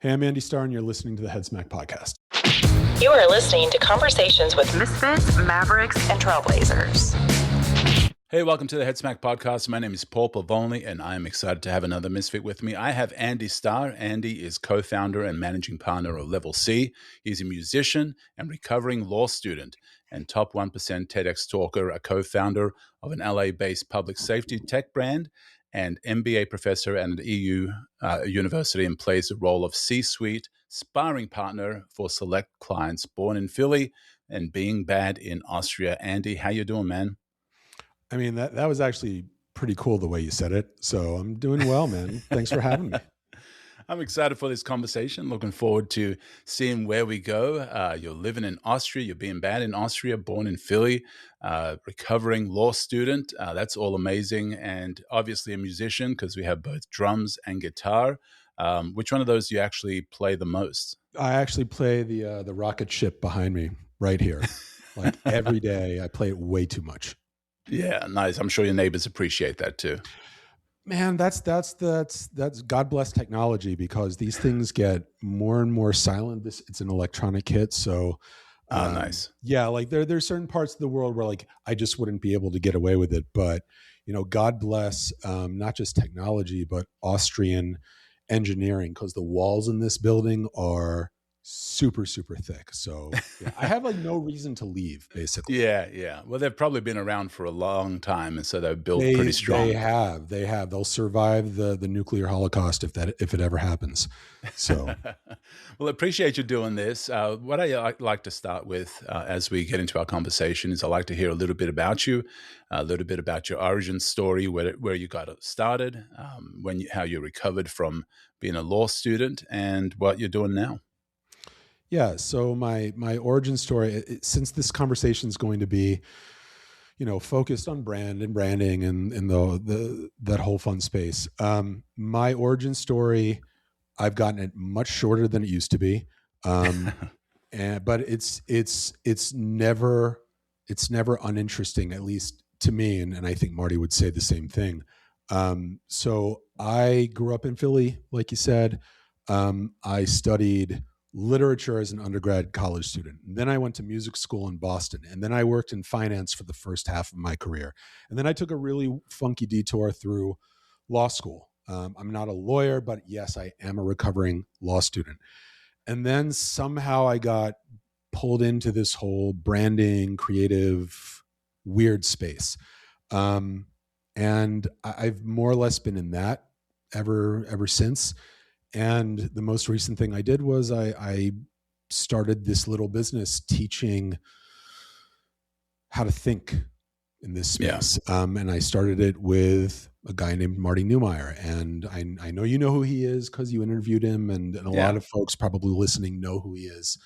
Hey, I'm Andy Starr, and you're listening to the Head Smack Podcast. You are listening to conversations with misfits, mavericks, and trailblazers. Hey, welcome to the Head Smack Podcast. My name is Paul Pavoni, and I am excited to have another misfit with me. I have Andy Starr. Andy is co-founder and managing partner of Level C. He's a musician and recovering law student and top 1% TEDx talker, a co-founder of an LA-based public safety tech brand, and MBA professor at an EU university, and plays the role of C-suite sparring partner for select clients born in Philly and being bad in Austria. Andy, how you doing, man? I mean, that was actually pretty cool the way you said it. So I'm doing well, man. Thanks for having me. I'm excited for this conversation. Looking forward to seeing where we go. You're living in Austria. You're being bad in Austria, born in Philly, recovering law student. That's all amazing. And obviously a musician, because we have both drums and guitar. Which one of those do you actually play the most? I actually play the rocket ship behind me right here. Like every day, I play it way too much. Yeah, nice. I'm sure your neighbors appreciate that too. Man, that's God bless technology, because these things get more and more silent. It's an electronic kit, so nice. Yeah, like there's certain parts of the world where like I just wouldn't be able to get away with it. But God bless not just technology but Austrian engineering, because the walls in this building are super, super thick. So yeah, I have like no reason to leave, basically. Yeah. Well, they've probably been around for a long time, and so they're built pretty strong. They have. They'll survive the nuclear holocaust if it ever happens. So, well, I appreciate you doing this. What I like to start with as we get into our conversation is I like to hear a little bit about you, a little bit about your origin story, where you got started, how you recovered from being a law student, and what you're doing now. Yeah. So my origin story, since this conversation is going to be, focused on brand and branding and that whole fun space. My origin story, I've gotten it much shorter than it used to be. But it's never uninteresting, at least to me. And I think Marty would say the same thing. So I grew up in Philly, like you said. I studied literature as an undergrad college student. And then I went to music school in Boston. And then I worked in finance for the first half of my career. And then I took a really funky detour through law school. I'm not a lawyer, but yes, I am a recovering law student. And then somehow I got pulled into this whole branding, creative, weird space. And I've more or less been in that ever since. And the most recent thing I did was I started this little business teaching how to think in this space. Yeah. And I started it with a guy named Marty Neumeier. And I know you know who he is because you interviewed him, and a lot of folks probably listening know who he is.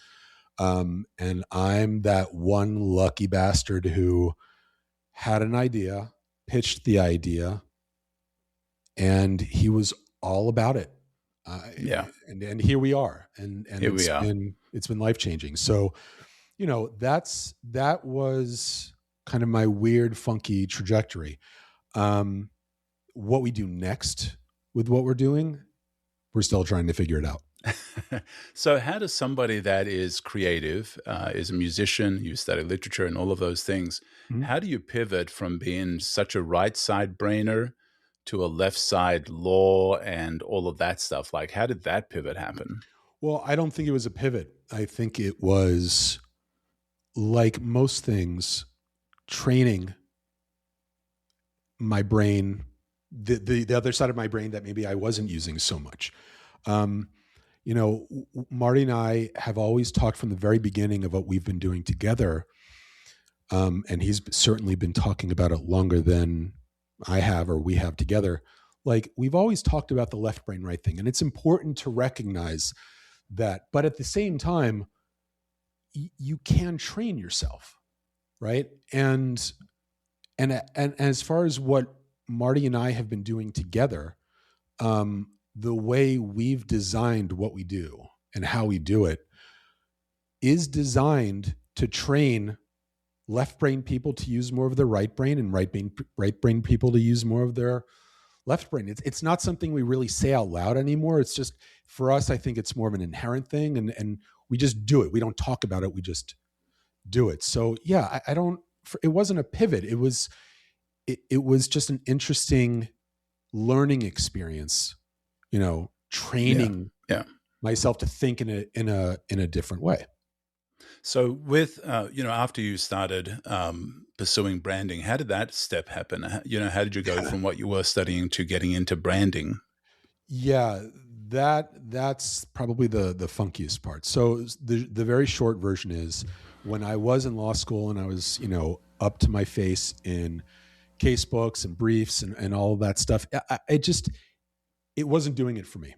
And I'm that one lucky bastard who had an idea, pitched the idea, and he was all about it. And here we are, and it's been life-changing. So, that was kind of my weird, funky trajectory. What we do next with what we're doing, we're still trying to figure it out. So how does somebody that is creative, is a musician, you study literature and all of those things, how do you pivot from being such a right side brainer to a left side law and all of that stuff? Like, how did that pivot happen? Well, I don't think it was a pivot. I think it was, like most things, training my brain, the other side of my brain that maybe I wasn't using so much. Marty and I have always talked from the very beginning of what we've been doing together. And he's certainly been talking about it longer than I have, or we have together. Like, we've always talked about the left brain, right thing. And it's important to recognize that, but at the same time, you can train yourself. Right. And as far as what Marty and I have been doing together, the way we've designed what we do and how we do it is designed to train left brain people to use more of their right brain, and right brain people to use more of their left brain. It's not something we really say out loud anymore. It's just, for us, I think it's more of an inherent thing, and we just do it. We don't talk about it. We just do it. So yeah, I don't, it wasn't a pivot. It was just an interesting learning experience, training myself to think in a different way. So with, after you started pursuing branding, how did that step happen? How did you go from what you were studying to getting into branding? Yeah, that's probably the funkiest part. So the very short version is, when I was in law school and I was, up to my face in case books and briefs and all of that stuff, it wasn't doing it for me.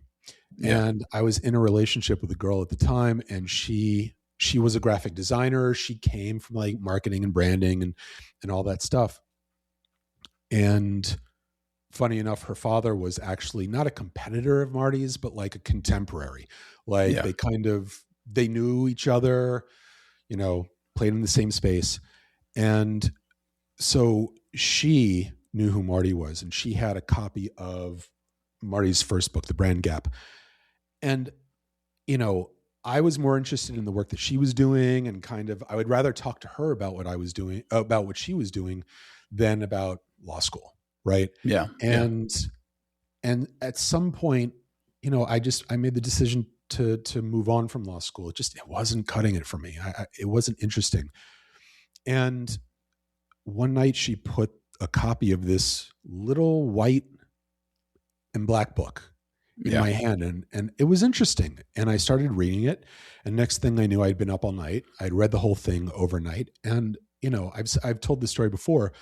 Yeah. And I was in a relationship with a girl at the time, and she was a graphic designer. She came from like marketing and branding and all that stuff. And funny enough, her father was actually not a competitor of Marty's, but like a contemporary. Like they knew each other, played in the same space. And so she knew who Marty was, and she had a copy of Marty's first book, The Brand Gap. And, I was more interested in the work that she was doing, and I would rather talk to her about what I was doing, about what she was doing, than about law school. Right. Yeah. And at some point, I made the decision to move on from law school. It wasn't cutting it for me. It wasn't interesting. And one night she put a copy of this little white and black book in my hand, and it was interesting. And I started reading it, and next thing I knew, I'd been up all night. I'd read the whole thing overnight. And, I've told this story before.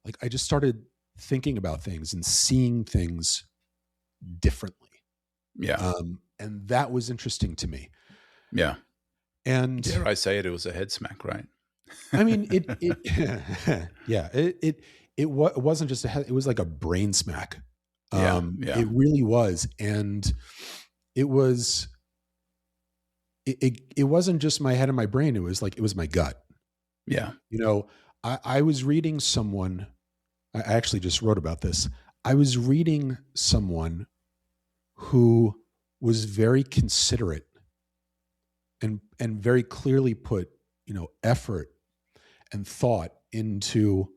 Like, I just started thinking about things and seeing things differently. Yeah. And that was interesting to me. Yeah. And dare I say it was a head smack, right? I mean, it wasn't just it was like a brain smack. It really was. And it wasn't just my head and my brain. It was my gut. Yeah. I was reading someone, I actually just wrote about this. I was reading someone who was very considerate and very clearly put, effort and thought into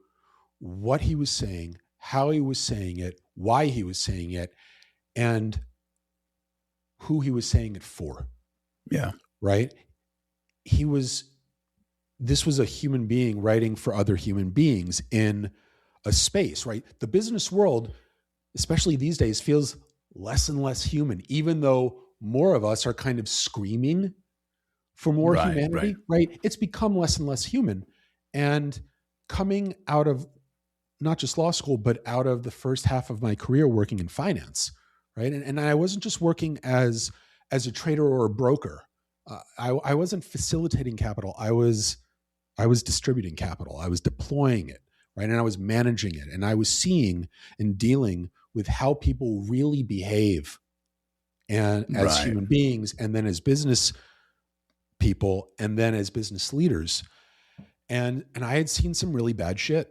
what he was saying, how he was saying it, why he was saying it, and who he was saying it for. Yeah. Right? This was a human being writing for other human beings in a space, right? The business world, especially these days, feels less and less human, even though more of us are kind of screaming for more humanity, right? It's become less and less human. And coming out of not just law school, but out of the first half of my career working in finance, right? And I wasn't just working as a trader or a broker. I wasn't facilitating capital. I was distributing capital. I was deploying it, right? And I was managing it. And I was seeing and dealing with how people really behave, and as human beings, and then as business people, and then as business leaders. And I had seen some really bad shit,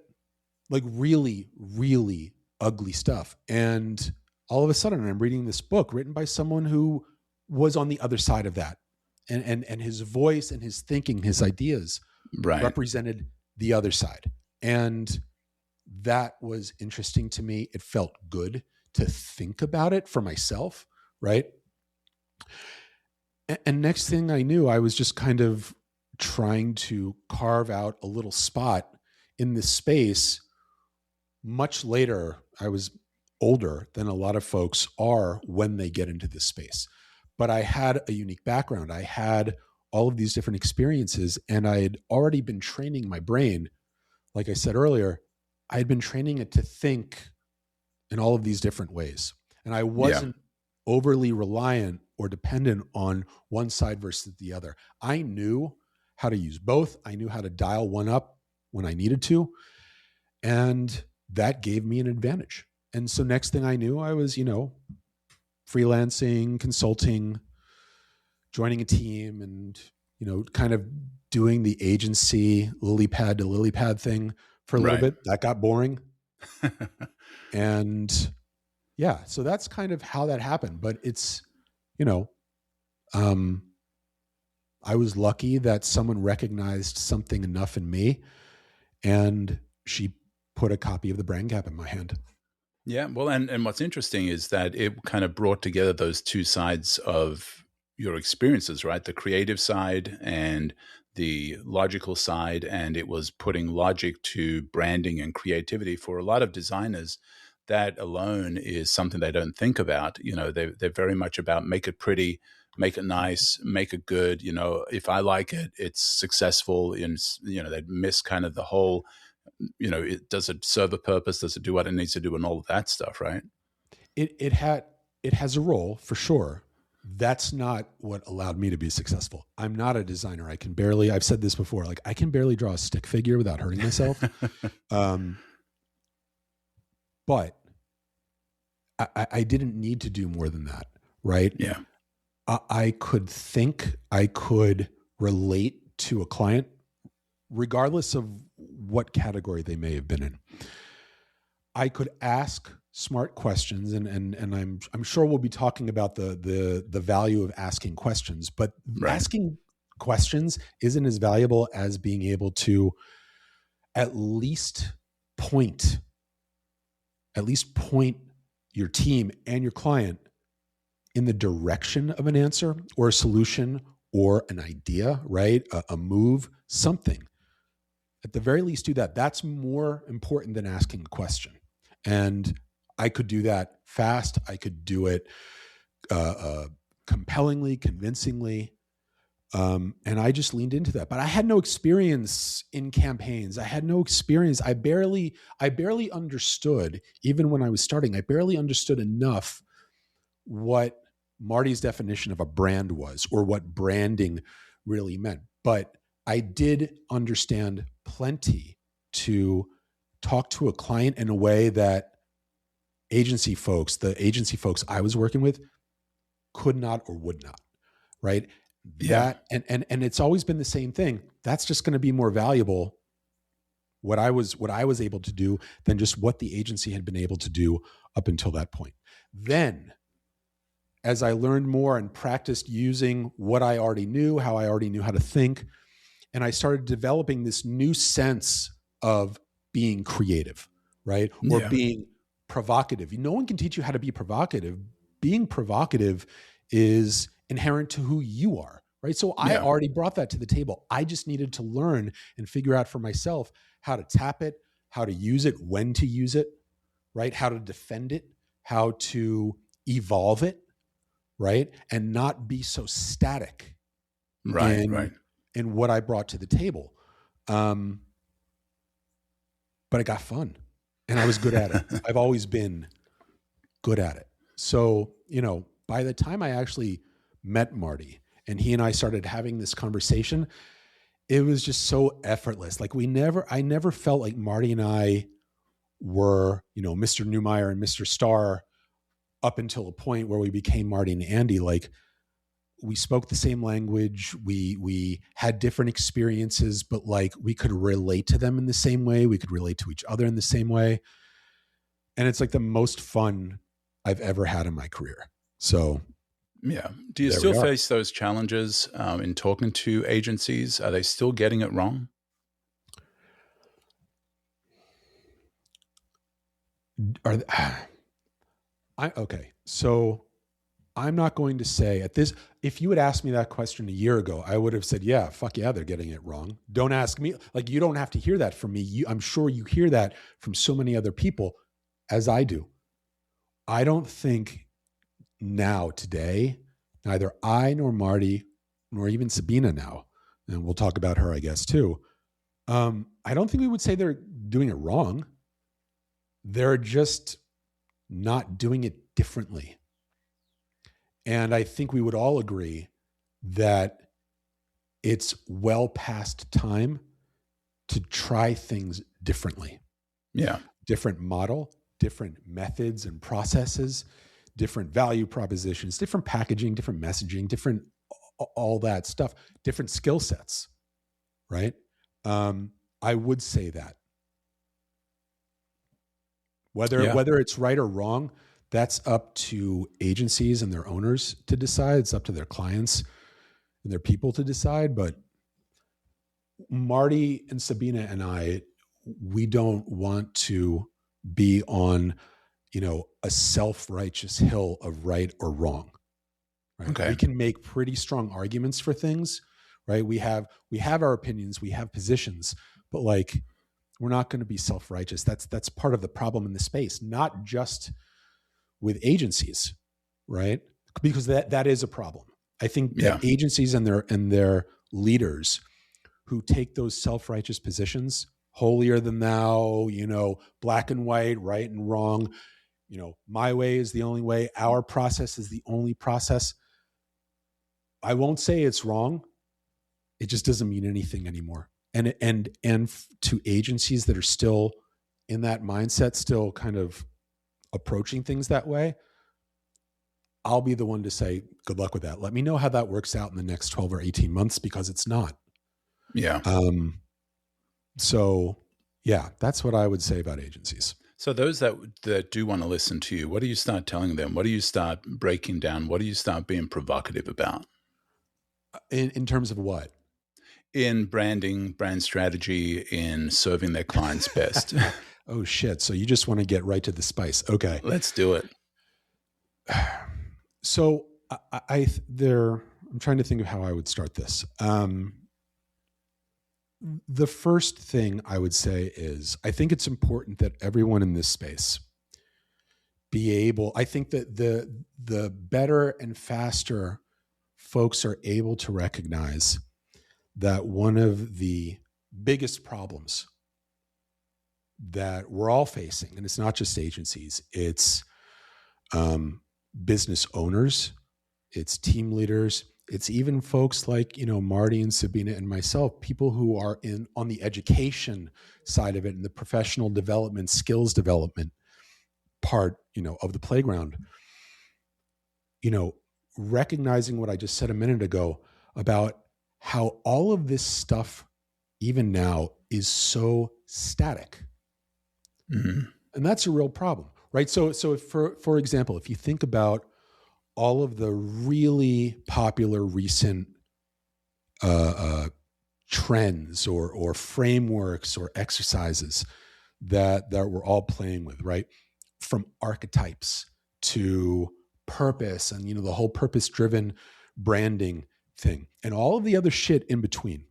like really, really ugly stuff. And all of a sudden I'm reading this book written by someone who was on the other side of that. And his voice and his thinking, his ideas represented the other side. And that was interesting to me. It felt good to think about it for myself, right? And next thing I knew, I was just kind of trying to carve out a little spot in this space. Much later, I was older than a lot of folks are when they get into this space. But I had a unique background. I had all of these different experiences, and I had already been training my brain. Like I said earlier, I had been training it to think in all of these different ways. And I wasn't overly reliant or dependent on one side versus the other. I knew how to use both. I knew how to dial one up when I needed to. And that gave me an advantage. And so next thing I knew, I was, freelancing, consulting, joining a team, and, kind of doing the agency lily pad to lily pad thing for a little bit. That got boring. And yeah, so that's kind of how that happened. But it's, you know, um, I was lucky that someone recognized something enough in me, and she put a copy of the Brand Gap in my hand. Yeah, well, and what's interesting is that it kind of brought together those two sides of your experiences, right? The creative side and the logical side, and it was putting logic to branding and creativity for a lot of designers. That alone is something they don't think about. You know, they're very much about make it pretty, make it nice, make it good. You know, if I like it, it's successful. And you know, they miss kind of the whole, you know, does it serve a purpose? Does it do what it needs to do, and all of that stuff, right? It has a role for sure. That's not what allowed me to be successful. I'm not a designer. I've said this before, like I can barely draw a stick figure without hurting myself. But I didn't need to do more than that, right? Yeah. I could think, I could relate to a client, regardless of what category they may have been in. I could ask smart questions, and I'm sure we'll be talking about the value of asking questions, but Right. asking questions isn't as valuable as being able to at least point your team and your client in the direction of an answer or a solution or an idea, right? A move, something. At the very least, do that. That's more important than asking a question. And I could do that fast. I could do it compellingly, convincingly. And I just leaned into that. But I had no experience in campaigns. I had no experience. I barely understood, even when I was starting, I barely understood enough what Marty's definition of a brand was or what branding really meant. But I did understand plenty to talk to a client in a way that the agency folks I was working with could not or would not, right? Yeah. And it's always been the same thing. That's just going to be more valuable, what I was able to do, than just what the agency had been able to do up until that point. Then, as I learned more and practiced using what I already knew, how I already knew how to think, and I started developing this new sense of being creative, right? Or being provocative. No one can teach you how to be provocative. Being provocative is inherent to who you are, right? So I already brought that to the table. I just needed to learn and figure out for myself how to tap it, how to use it, when to use it, right? How to defend it, how to evolve it, right? And not be so static in what I brought to the table. But it got fun and I was good at it. I've always been good at it. So, you know, by the time I actually met Marty and he and I started having this conversation, it was just so effortless. Like I never felt like Marty and I were, you know, Mr. Neumeier and Mr. Starr up until a point where we became Marty and Andy. Like we spoke the same language. We had different experiences, but like we could relate to them in the same way. We could relate to each other in the same way. And it's like the most fun I've ever had in my career. So yeah. Do you still face those challenges in talking to agencies? Are they still getting it wrong? Okay. So I'm not going to say at this, if you had asked me that question a year ago, I would have said, yeah, fuck yeah, they're getting it wrong. Don't ask me. Like, you don't have to hear that from me. I'm sure you hear that from so many other people, as I do. I don't think now, today, neither I nor Marty, nor even Sabina now, and we'll talk about her, I guess, too. I don't think we would say they're doing it wrong. They're just not doing it differently. And I think we would all agree that it's well past time to try things differently. Yeah. Different model, different methods and processes, different value propositions, different packaging, different messaging, different all that stuff, different skill sets, right? I would say that. Whether it's right or wrong, That's up to agencies and their owners to decide. It's up to their clients and their people to decide. But Marty and Sabina and I, we don't want to be on, a self-righteous hill of right or wrong. Right? Okay. We can make pretty strong arguments for things, right? We have our opinions, we have positions, but like, we're not going to be self-righteous. That's part of the problem in the space, not just with agencies, right? Because that is a problem. I think that agencies and their leaders who take those self-righteous positions, holier than thou, black and white, right and wrong, my way is the only way, our process is the only process. I won't say it's wrong. It just doesn't mean anything anymore. And to agencies that are still in that mindset, still kind of approaching things that way, I'll be the one to say, good luck with that. Let me know how that works out in the next 12 or 18 months, because it's not. Yeah. So yeah, that's what I would say about agencies. So those that do want to listen to you, what do you start telling them? What do you start breaking down? What do you start being provocative about? In terms of what? In branding, brand strategy, in serving their clients best. Oh shit. So you just want to get right to the spice. Okay. Let's do it. So I'm trying to think of how I would start this. The first thing I would say is, I think it's important that everyone in this space I think that the better and faster folks are able to recognize that one of the biggest problems that we're all facing, and it's not just agencies, it's business owners, it's team leaders, it's even folks like, Marty and Sabina and myself, people who are on the education side of it and the professional development, skills development part, of the playground. Recognizing what I just said a minute ago about how all of this stuff, even now, is so static. Mm-hmm. And that's a real problem, right? So if, for example, if you think about all of the really popular recent trends or frameworks or exercises that we're all playing with, right? From archetypes to purpose and, the whole purpose-driven branding thing and all of the other shit in between.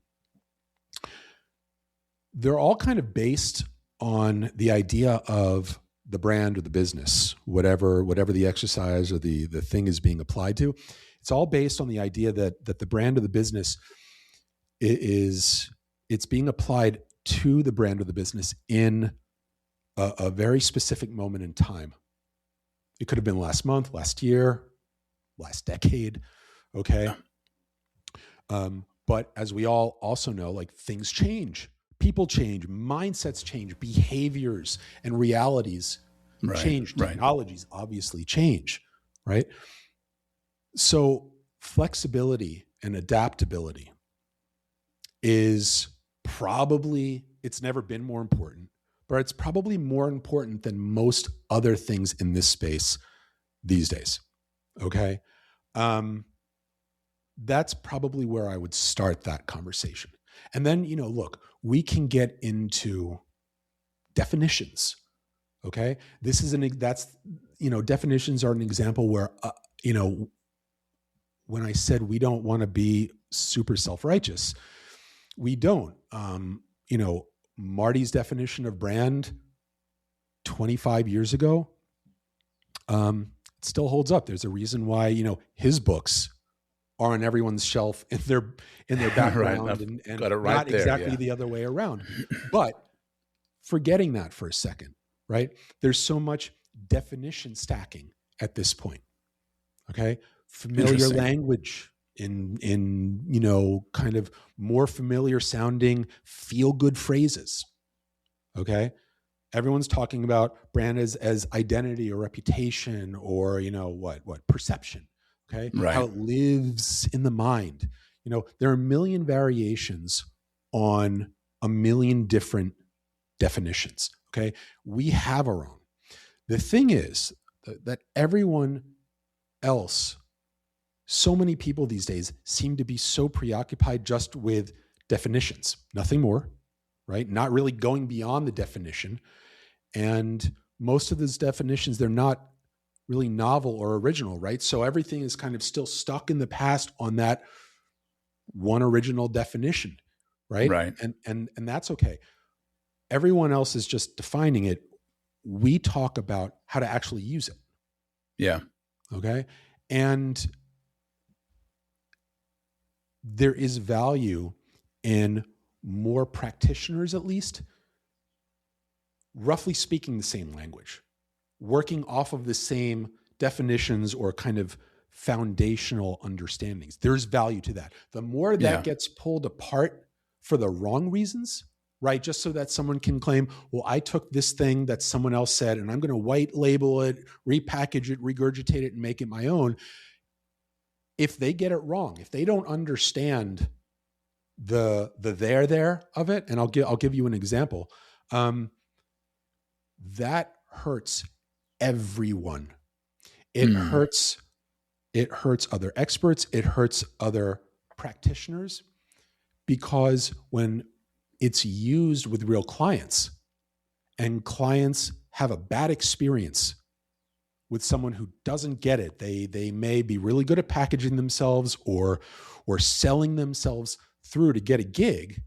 They're all kind of based on the idea of the brand or the business, whatever the exercise or the thing is being applied to. It's all based on the idea that the brand or the business it's being applied to the brand or the business in a very specific moment in time. It could have been last month, last year, last decade. Okay. But as we all also know, like, things change. People change, mindsets change, behaviors and realities change, technologies obviously change, right? So flexibility and adaptability is probably, it's never been more important, but it's probably more important than most other things in this space these days, okay? That's probably where I would start that conversation. And then, look, we can get into definitions. Okay. Definitions are an example where, when I said we don't want to be super self-righteous, we don't. Marty's definition of brand 25 years ago, it still holds up. There's a reason why, his books are on everyone's shelf in their background right. and Got it right not there, exactly yeah. the other way around. But forgetting that for a second, right? There's so much definition stacking at this point. Okay. Familiar language in kind of more familiar sounding feel good phrases. Okay. Everyone's talking about brand as identity or reputation or, what perception. Okay. Right. How it lives in the mind. There are a million variations on a million different definitions. Okay. We have our own. The thing is, that everyone else, so many people these days seem to be so preoccupied just with definitions, nothing more, right? Not really going beyond the definition. And most of those definitions, they're not really novel or original, right? So everything is kind of still stuck in the past on that one original definition, right? Right. And that's okay. Everyone else is just defining it. We talk about how to actually use it. Yeah. Okay. And there is value in more practitioners, at least, roughly speaking the same language, working off of the same definitions or kind of foundational understandings. There's value to that. The more that gets pulled apart for the wrong reasons, right? Just so that someone can claim, well, I took this thing that someone else said and I'm going to white label it, repackage it, regurgitate it, and make it my own. If they get it wrong, if they don't understand the there of it, and I'll give you an example, that hurts everyone. It hurts other experts. It hurts other practitioners, because when it's used with real clients and clients have a bad experience with someone who doesn't get it, they may be really good at packaging themselves or selling themselves through to get a gig.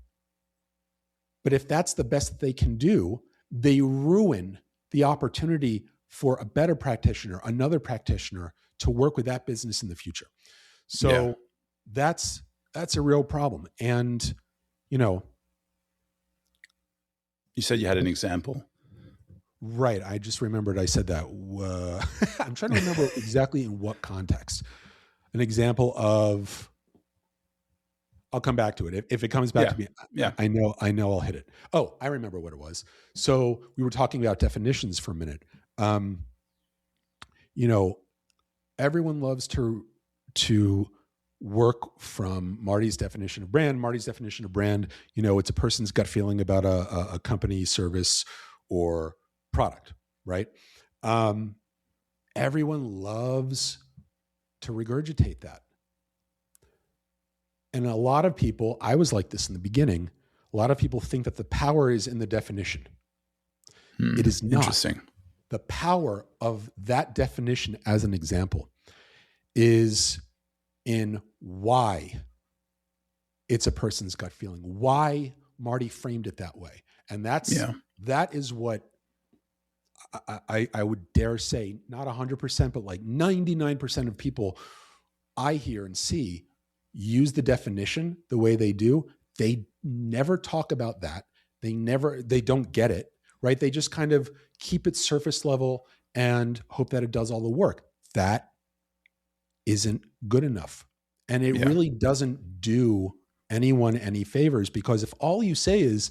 But if that's the best that they can do, they ruin the opportunity for a better practitioner, another practitioner, to work with that business in the future. So that's a real problem. And, you said you had an example. Right. I just remembered I said that. I'm trying to remember exactly in what context. An example of, I'll come back to it. If it comes back to me, I know I'll hit it. Oh, I remember what it was. So we were talking about definitions for a minute. Everyone loves to work from Marty's definition of brand. Marty's definition of brand, it's a person's gut feeling about a company, service, or product, right? Everyone loves to regurgitate that. And a lot of people, I was like this in the beginning, a lot of people think that the power is in the definition. It is not. Interesting. The power of that definition, as an example, is in why it's a person's gut feeling, why Marty framed it that way. And that is what I would dare say, not 100%, but like 99% of people I hear and see use the definition the way they do. They never talk about that. They don't get it, right? They just kind of keep it surface level and hope that it does all the work. That isn't good enough. And it really doesn't do anyone any favors, because if all you say is,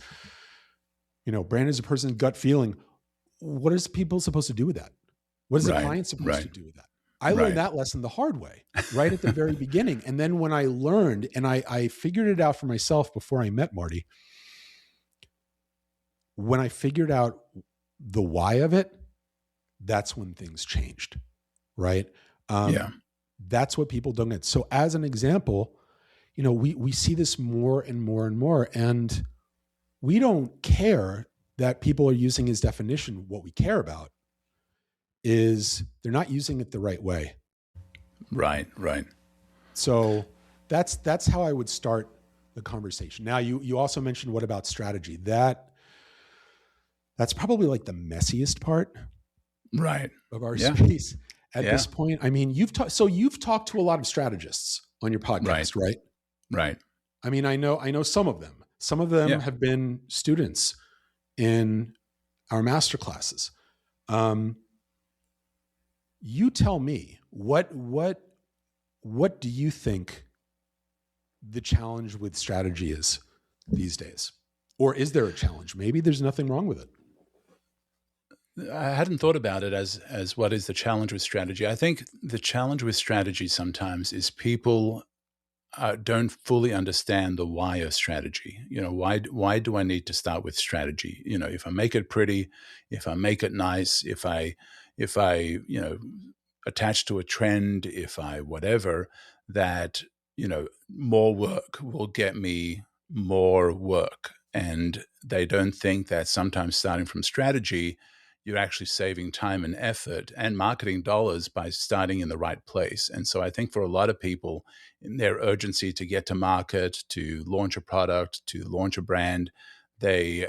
brand is a person's gut feeling, what is people supposed to do with that? What is the client supposed to do with that? I learned that lesson the hard way, right at the very beginning. And then when I learned, and I figured it out for myself before I met Marty, when I figured out the why of it, that's when things changed, right? That's what people don't get. So as an example, we see this more and more and more, and we don't care that people are using his definition. What we care about is they're not using it the right way. Right. So that's how I would start the conversation. Now, you also mentioned, what about strategy? That's probably like the messiest part, of our space at this point. I mean, you've talked to a lot of strategists on your podcast, right? Right. I mean, I know some of them. Some of them have been students in our master classes. You tell me, what do you think the challenge with strategy is these days? Or is there a challenge? Maybe there's nothing wrong with it. I hadn't thought about it as what is the challenge with strategy. I think the challenge with strategy sometimes is people don't fully understand the why of strategy. Why do I need to start with strategy? If I make it pretty, if I make it nice, if I if I, attach to a trend, if I whatever, that, more work will get me more work. And they don't think that sometimes starting from strategy, you're actually saving time and effort and marketing dollars by starting in the right place. And so I think for a lot of people, in their urgency to get to market, to launch a product, to launch a brand, they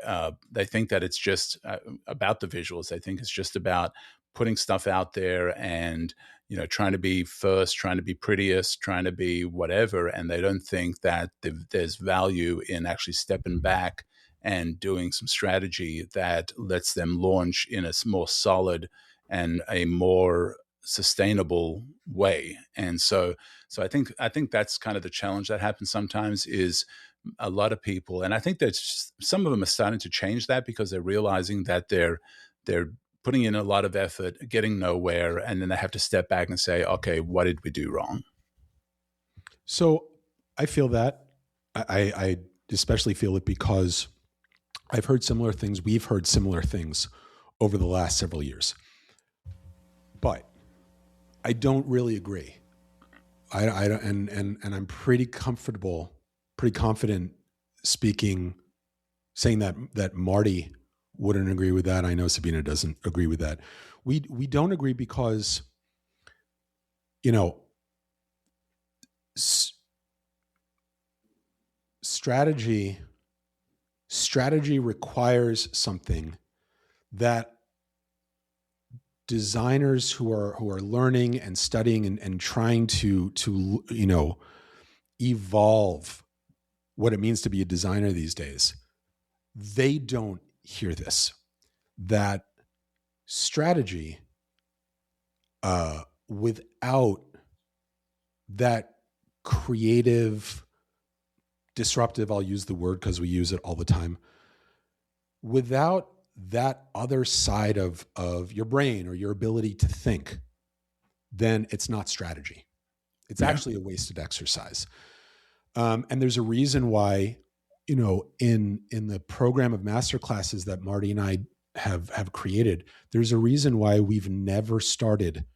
think that it's just about the visuals. They think it's just about putting stuff out there and trying to be first, trying to be prettiest, trying to be whatever, and they don't think that there's value in actually stepping back and doing some strategy that lets them launch in a more solid and a more sustainable way. And so I think that's kind of the challenge that happens sometimes is a lot of people, and I think that some of them are starting to change that because they're realizing that they're putting in a lot of effort, getting nowhere, and then they have to step back and say, okay, what did we do wrong? So I feel that. I especially feel it because I've heard similar things. We've heard similar things over the last several years. But I don't really agree. I don't, and I'm pretty confident saying that Marty wouldn't agree with that. I know Sabina doesn't agree with that. We don't agree because, strategy requires something that designers who are learning and studying and trying to evolve what it means to be a designer these days, they don't hear this, that strategy without that creative, disruptive, I'll use the word because we use it all the time, without that other side of your brain or your ability to think, then it's not strategy. It's actually a wasted exercise. And there's a reason why, in the program of masterclasses that Marty and I have created, there's a reason why we've never started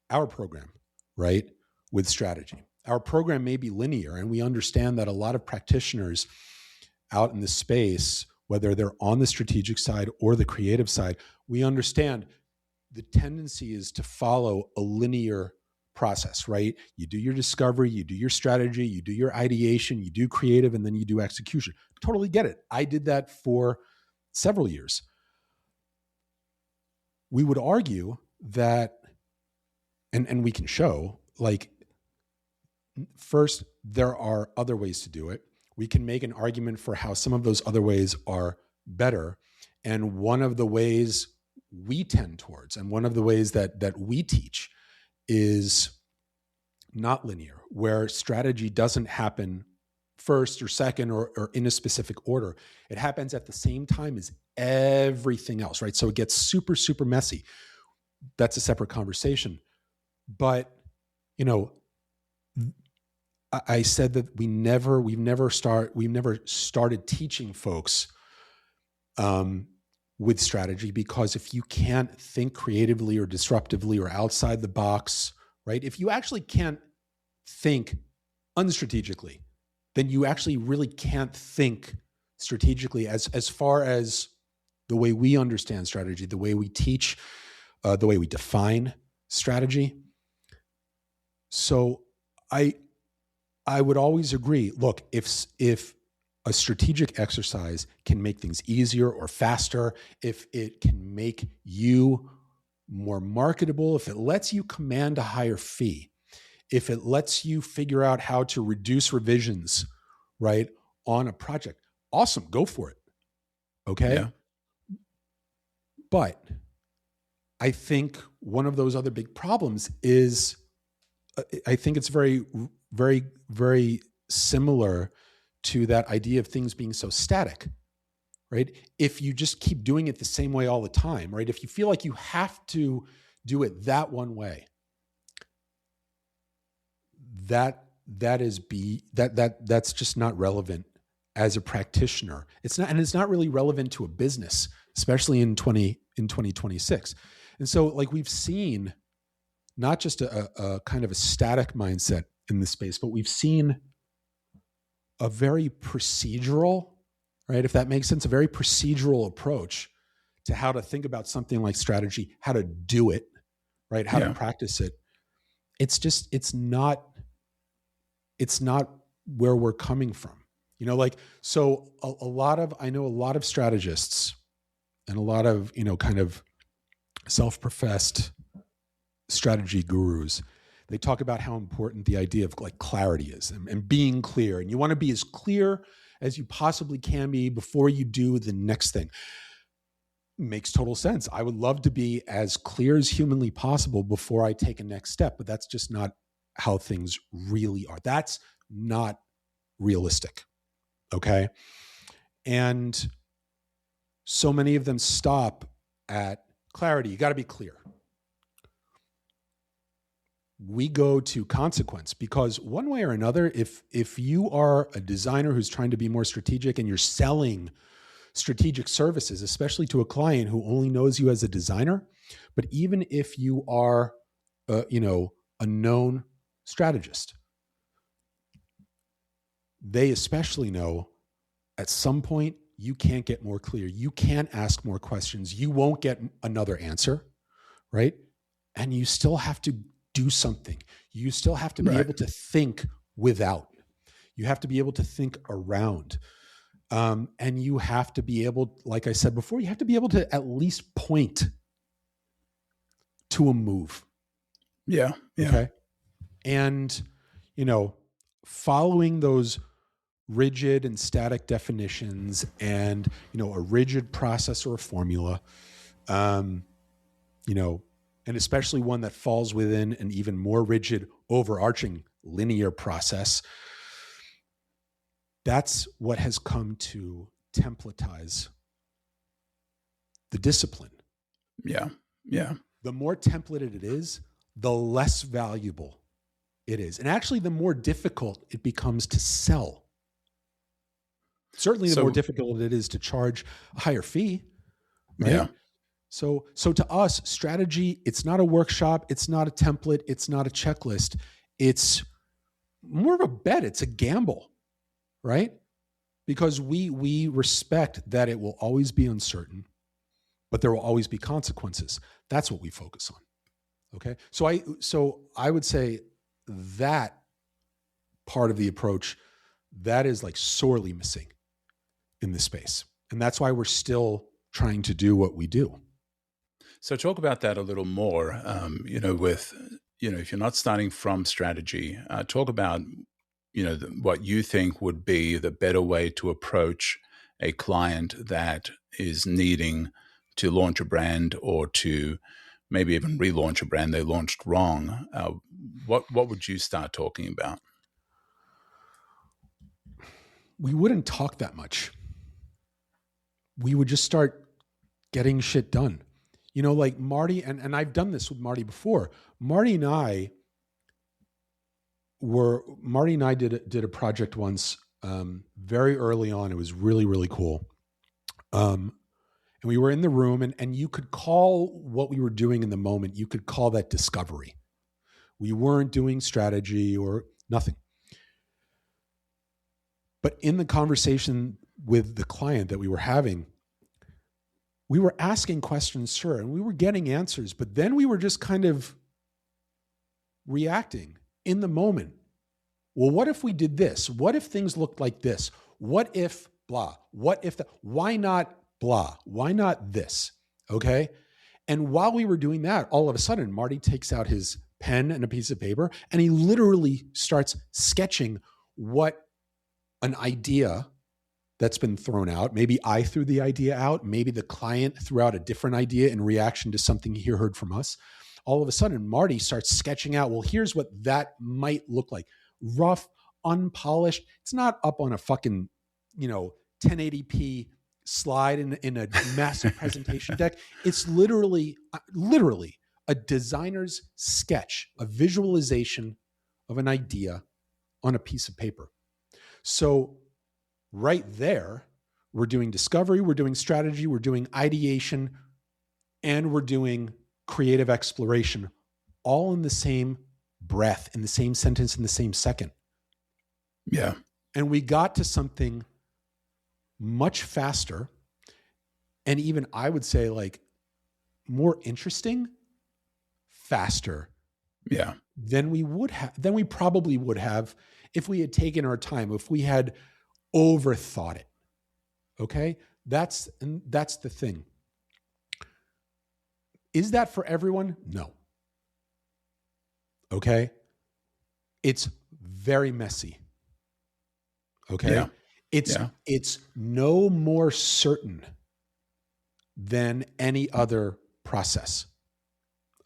our program, right, with strategy. Our program may be linear, and we understand that a lot of practitioners out in the space, whether they're on the strategic side or the creative side, we understand the tendency is to follow a linear process, right? You do your discovery, you do your strategy, you do your ideation, you do creative, and then you do execution. Totally get it. I did that for several years. We would argue that, and we can show, like, first, there are other ways to do it. We can make an argument for how some of those other ways are better. And one of the ways we tend towards, and one of the ways that we teach, is not linear, where strategy doesn't happen first or second or in a specific order. It happens at the same time as everything else, right? So it gets super, super messy. That's a separate conversation. But, I said that we've never started teaching folks with strategy, because if you can't think creatively or disruptively or outside the box, right? If you actually can't think unstrategically, then you actually really can't think strategically as far as the way we understand strategy, the way we teach, the way we define strategy. So I would always agree, look, if a strategic exercise can make things easier or faster, if it can make you more marketable, if it lets you command a higher fee, if it lets you figure out how to reduce revisions, right, on a project, awesome, go for it. Okay? Yeah. But I think one of those other big problems is, I think it's very, very, very similar to that idea of things being so static, right? If you just keep doing it the same way all the time, right? If you feel like you have to do it that one way, that's just not relevant as a practitioner. It's not really relevant to a business, especially in 2026. And so like we've seen not just a kind of a static mindset in this space, but we've seen a very procedural, right? If that makes sense, a very procedural approach to how to think about something like strategy, how to do it, right? How to practice it. It's not where we're coming from. You know, like, so I know a lot of strategists and a lot of, kind of self-professed strategy gurus. They talk about how important the idea of like clarity is and being clear. And you want to be as clear as you possibly can be before you do the next thing. Makes total sense. I would love to be as clear as humanly possible before I take a next step, but that's just not how things really are. That's not realistic. Okay. And so many of them stop at clarity. You got to be clear. We go to consequence, because one way or another, if you are a designer who's trying to be more strategic and you're selling strategic services, especially to a client who only knows you as a designer, but even if you are, a known strategist, they especially know at some point you can't get more clear. You can't ask more questions. You won't get another answer, right? And you still have to do something. You still have to be able to think without. You have to be able to think around. And you have to be able, like I said before, you have to be able to at least point to a move. Yeah. Okay. And, following those rigid and static definitions and, a rigid process or a formula, and especially one that falls within an even more rigid, overarching linear process. That's what has come to templatize the discipline. Yeah. The more templated it is, the less valuable it is. And actually, the more difficult it becomes to sell. Certainly, the more difficult it is to charge a higher fee, right? Yeah. So to us, strategy, it's not a workshop, it's not a template, it's not a checklist. It's more of a bet. It's a gamble, right? Because we respect that it will always be uncertain, but there will always be consequences. That's what we focus on. Okay. So I would say that part of the approach, that is like sorely missing in this space. And that's why we're still trying to do what we do. So talk about that a little more, if you're not starting from strategy, talk about, what you think would be the better way to approach a client that is needing to launch a brand or to maybe even relaunch a brand they launched wrong. What would you start talking about? We wouldn't talk that much. We would just start getting shit done. Like Marty, and I've done this with Marty before. Marty and I did a project once, very early on. It was really, really cool. And we were in the room, and you could call what we were doing in the moment, you could call that discovery. We weren't doing strategy or nothing. But in the conversation with the client that we were having, we were asking questions, sure, and we were getting answers, but then we were just kind of reacting in the moment. Well, what if we did this? What if things looked like this? What if blah? What if why not blah? Why not this? Okay. And while we were doing that, all of a sudden, Marty takes out his pen and a piece of paper, and he literally starts sketching what an idea that's been thrown out. Maybe I threw the idea out. Maybe the client threw out a different idea in reaction to something he heard from us. All of a sudden, Marty starts sketching out, well, here's what that might look like. Rough, unpolished. It's not up on a fucking, 1080p slide in a massive presentation deck. It's literally a designer's sketch, a visualization of an idea on a piece of paper. So right there, we're doing discovery, we're doing strategy, we're doing ideation, and we're doing creative exploration, all in the same breath, in the same sentence, in the same second. Yeah. And we got to something much faster, and even I would say like more interesting, faster. Yeah. Than we probably would have if we had taken our time, if we had overthought it. Okay? That's the thing. Is that for everyone? No. Okay? It's very messy. Okay? Yeah. It's no more certain than any other process.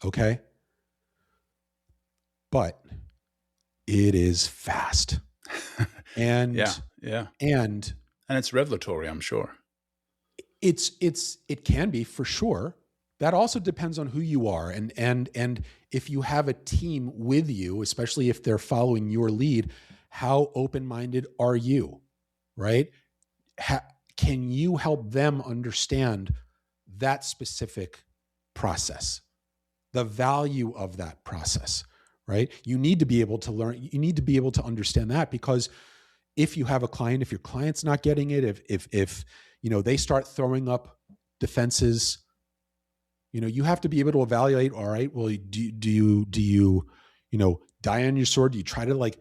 Okay? But it is fast. And and it's revelatory, I'm sure. It can be, for sure. That also depends on who you are and if you have a team with you, especially if they're following your lead, how open-minded are you? Right? Can you help them understand that specific process, the value of that process? Right? You need to be able to learn. You need to be able to understand that, because if you have a client, if your client's not getting it, if they start throwing up defenses, you have to be able to evaluate. All right, well, do you die on your sword? Do you try to like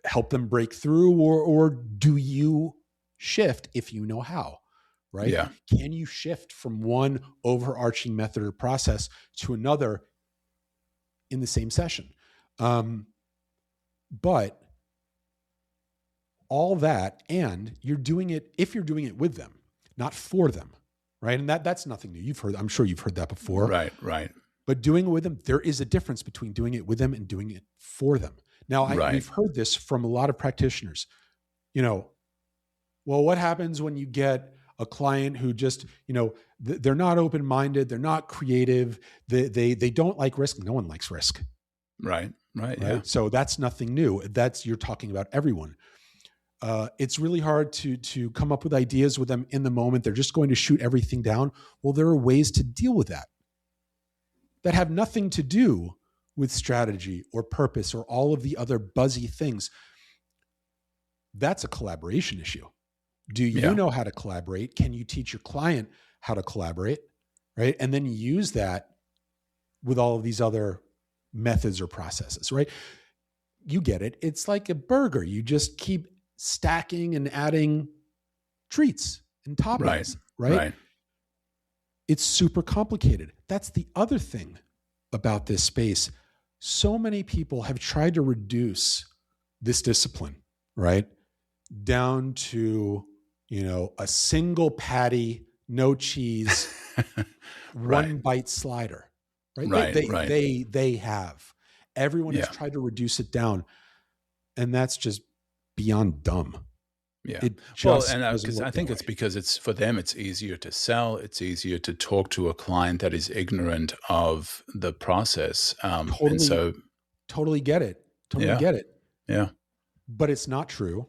help them break through, or do you shift if you know how? Right? Yeah. Can you shift from one overarching method or process to another in the same session? But all that, and if you're doing it with them, not for them, right? And that's nothing new. I'm sure you've heard that before. Right. But doing it with them, there is a difference between doing it with them and doing it for them. Now, we've heard this from a lot of practitioners. Well, what happens when you get a client who just, they're not open-minded, they're not creative, they don't like risk. No one likes risk. Right. Yeah. So that's nothing new. You're talking about everyone. It's really hard to come up with ideas with them in the moment. They're just going to shoot everything down. Well, there are ways to deal with that have nothing to do with strategy or purpose or all of the other buzzy things. That's a collaboration issue. Do you know how to collaborate? Can you teach your client how to collaborate? Right? And then use that with all of these other methods or processes, right? You get it. It's like a burger. You just keep stacking and adding treats and toppings, right? It's super complicated. That's the other thing about this space. So many people have tried to reduce this discipline, right, down to, a single patty, no cheese, one bite slider, right? They have. Everyone has tried to reduce it down, and that's just beyond dumb. Yeah. I think it's because it's for them, it's easier to sell. It's easier to talk to a client that is ignorant of the process. Totally get it. Get it. Yeah. But it's not true.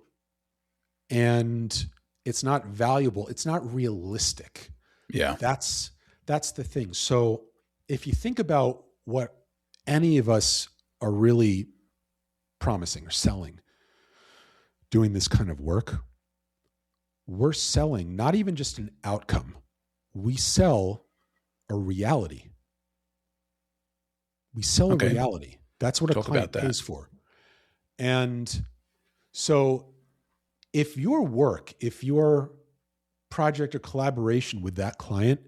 And it's not valuable. It's not realistic. Yeah. That's the thing. So if you think about what any of us are really promising or selling, doing this kind of work, we're selling not even just an outcome. We sell a reality. We sell a reality. That's what a client pays for. And so if your project or collaboration with that client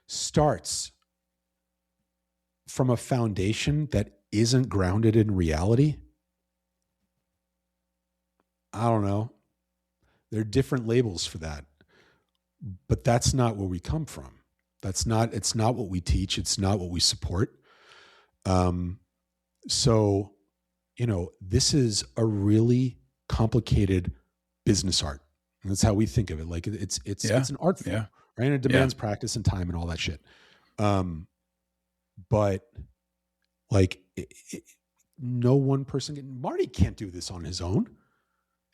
starts from a foundation that isn't grounded in reality, I don't know. There are different labels for that, but that's not where we come from. It's not what we teach. It's not what we support. So, this is a really complicated business art. And that's how we think of it. Like it's an art form, right? And it demands practice and time and all that shit. But like no one person Marty can't do this on his own.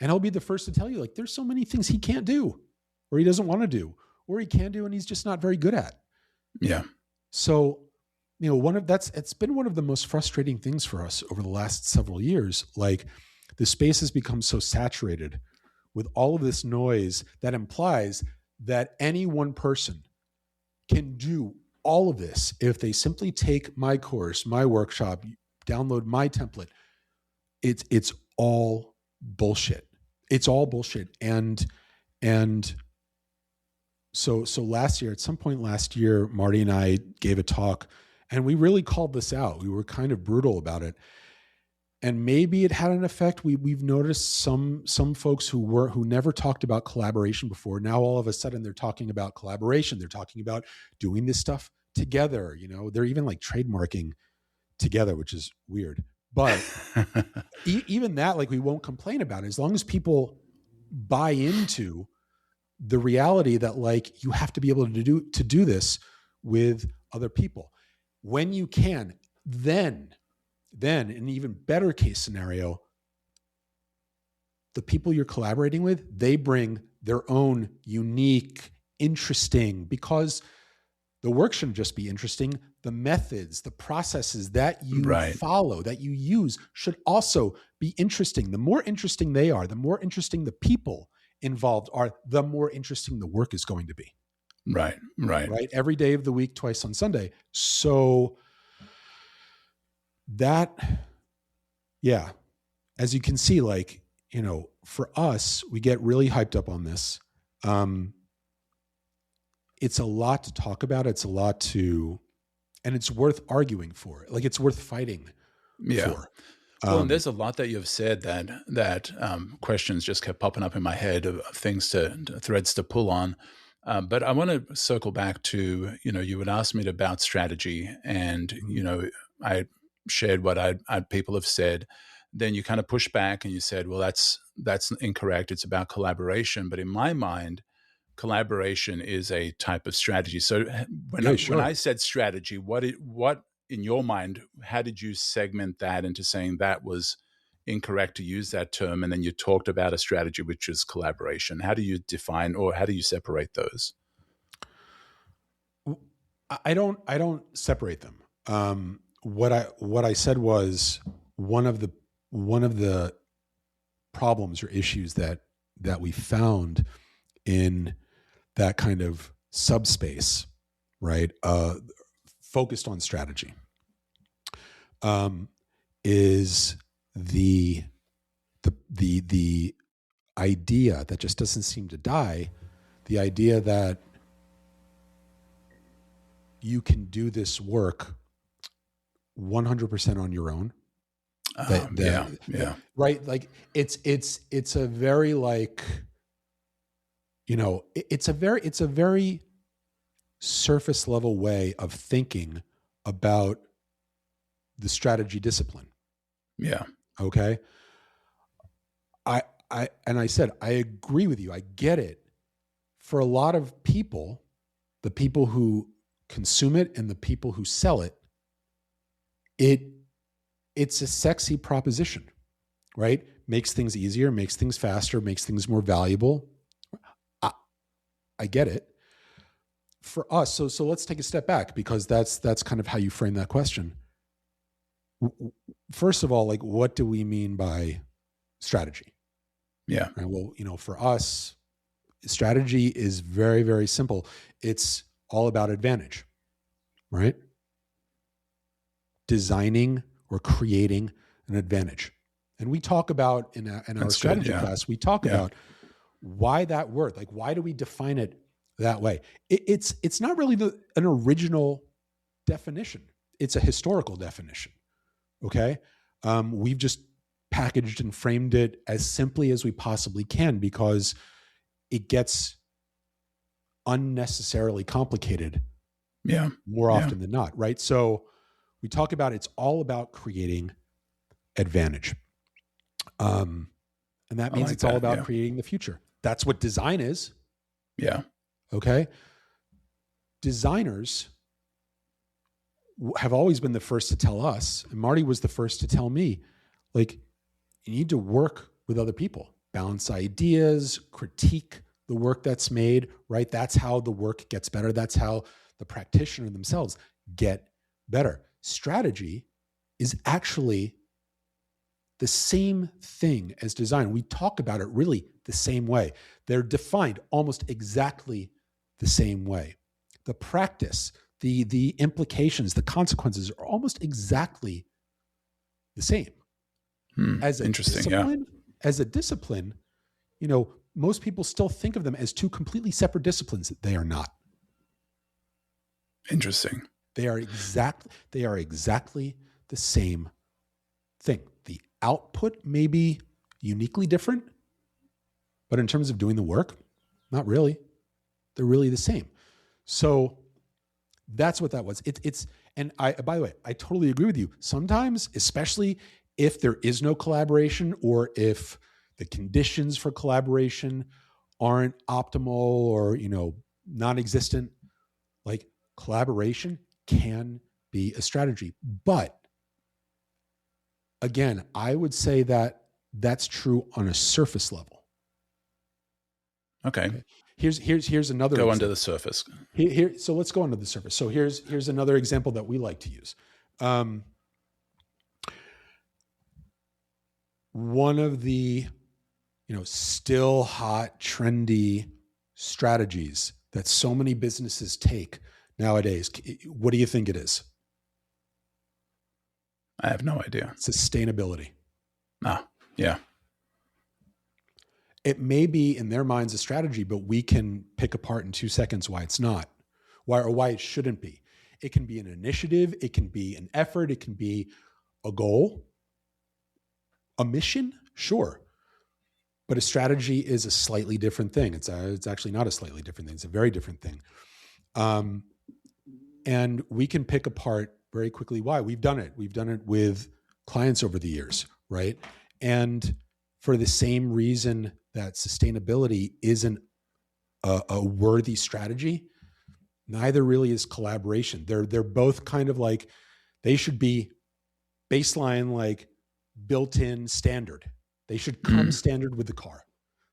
And I'll be the first to tell you, like, there's so many things he can't do, or he doesn't want to do, or he can do, and he's just not very good at. Yeah. So it's been one of the most frustrating things for us over the last several years. Like, the space has become so saturated with all of this noise that implies that any one person can do all of this if they simply take my course, my workshop, download my template. It's all bullshit. It's all bullshit. And so last year, at some point last year, Marty and I gave a talk, and we really called this out. We were kind of brutal about it. And maybe it had an effect. We've noticed some folks who never talked about collaboration before. Now all of a sudden they're talking about collaboration. They're talking about doing this stuff together. They're even like trademarking together, which is weird. But even that, like, we won't complain about it as long as people buy into the reality that, like, you have to be able to do this with other people. When you can, then in an even better case scenario, the people you're collaborating with, they bring their own unique, interesting, because the work shouldn't just be interesting. The methods, the processes that you follow, that you use, should also be interesting. The more interesting they are, the more interesting the people involved are, the more interesting the work is going to be. Right. Every day of the week, twice on Sunday. So that, yeah, as you can see, like, for us, we get really hyped up on this. It's a lot to talk about. It's a lot and it's worth arguing for. Like, it's worth fighting for. Well, and there's a lot that you've said that questions just kept popping up in my head of things threads to pull on. But I want to circle back to, you would ask me about strategy, and, I shared what people have said. Then you kind of pushed back and you said, well, that's incorrect. It's about collaboration. But in my mind, collaboration is a type of strategy. So when I said strategy, what in your mind, how did you segment that into saying that was incorrect to use that term? And then you talked about a strategy, which is collaboration. How do you define, or how do you separate those? I don't separate them. What I said was one of the problems or issues that we found in that kind of subspace, right? Focused on strategy, is the idea that just doesn't seem to die. The idea that you can do this work 100% on your own. Right. Like, it's a very, like, it's a very surface level way of thinking about the strategy discipline. Yeah. Okay. I said, I agree with you. I get it. For a lot of people, the people who consume it and the people who sell it, it's a sexy proposition, right? Makes things easier, makes things faster, makes things more valuable. I get it. For us, so let's take a step back, because that's kind of how you frame that question. First of all, like, what do we mean by strategy? Yeah. Right? Well, for us, strategy is very, very simple. It's all about advantage, right? Designing or creating an advantage. And we talk about in our strategy class, we talk about why that word, like, why do we define it that way? It's not really an original definition. It's a historical definition. Okay. We've just packaged and framed it as simply as we possibly can, because it gets unnecessarily complicated more often than not. Right. So we talk about, it's all about creating advantage. And that means it's all about creating the future. That's what design is. Yeah. Okay. Designers have always been the first to tell us, and Marty was the first to tell me, like, you need to work with other people, bounce ideas, critique the work that's made, right? That's how the work gets better. That's how the practitioner themselves get better. Strategy is actually the same thing as design. We talk about it really the same way. They're defined almost exactly the same way. The practice, the implications, the consequences are almost exactly the same. As a Interesting. discipline, as a discipline, most people still think of them as two completely separate disciplines. They are not. Interesting. They are exactly the same thing. The output may be uniquely different, but in terms of doing the work, not really. They're really the same. So that's what that was. And by the way, I totally agree with you. Sometimes, especially if there is no collaboration or if the conditions for collaboration aren't optimal or, non-existent, like collaboration can be a strategy. But again, I would say that that's true on a surface level. Okay. Here's another go example. under the surface. So let's go under the surface. So here's another example that we like to use. One of the still hot, trendy strategies that so many businesses take nowadays. What do you think it is? I have no idea. Sustainability. Yeah. It may be in their minds a strategy, but we can pick apart in 2 seconds why it's not, why it shouldn't be. It can be an initiative. It can be an effort. It can be a goal, a mission. Sure. But a strategy is a slightly different thing. It's actually not a slightly different thing. It's a very different thing. And we can pick apart very quickly why. We've done it. We've done it with clients over the years, right? And for the same reason that sustainability isn't a worthy strategy, neither really is collaboration. They're both kind of like, they should be baseline, like built-in standard. They should come standard with the car,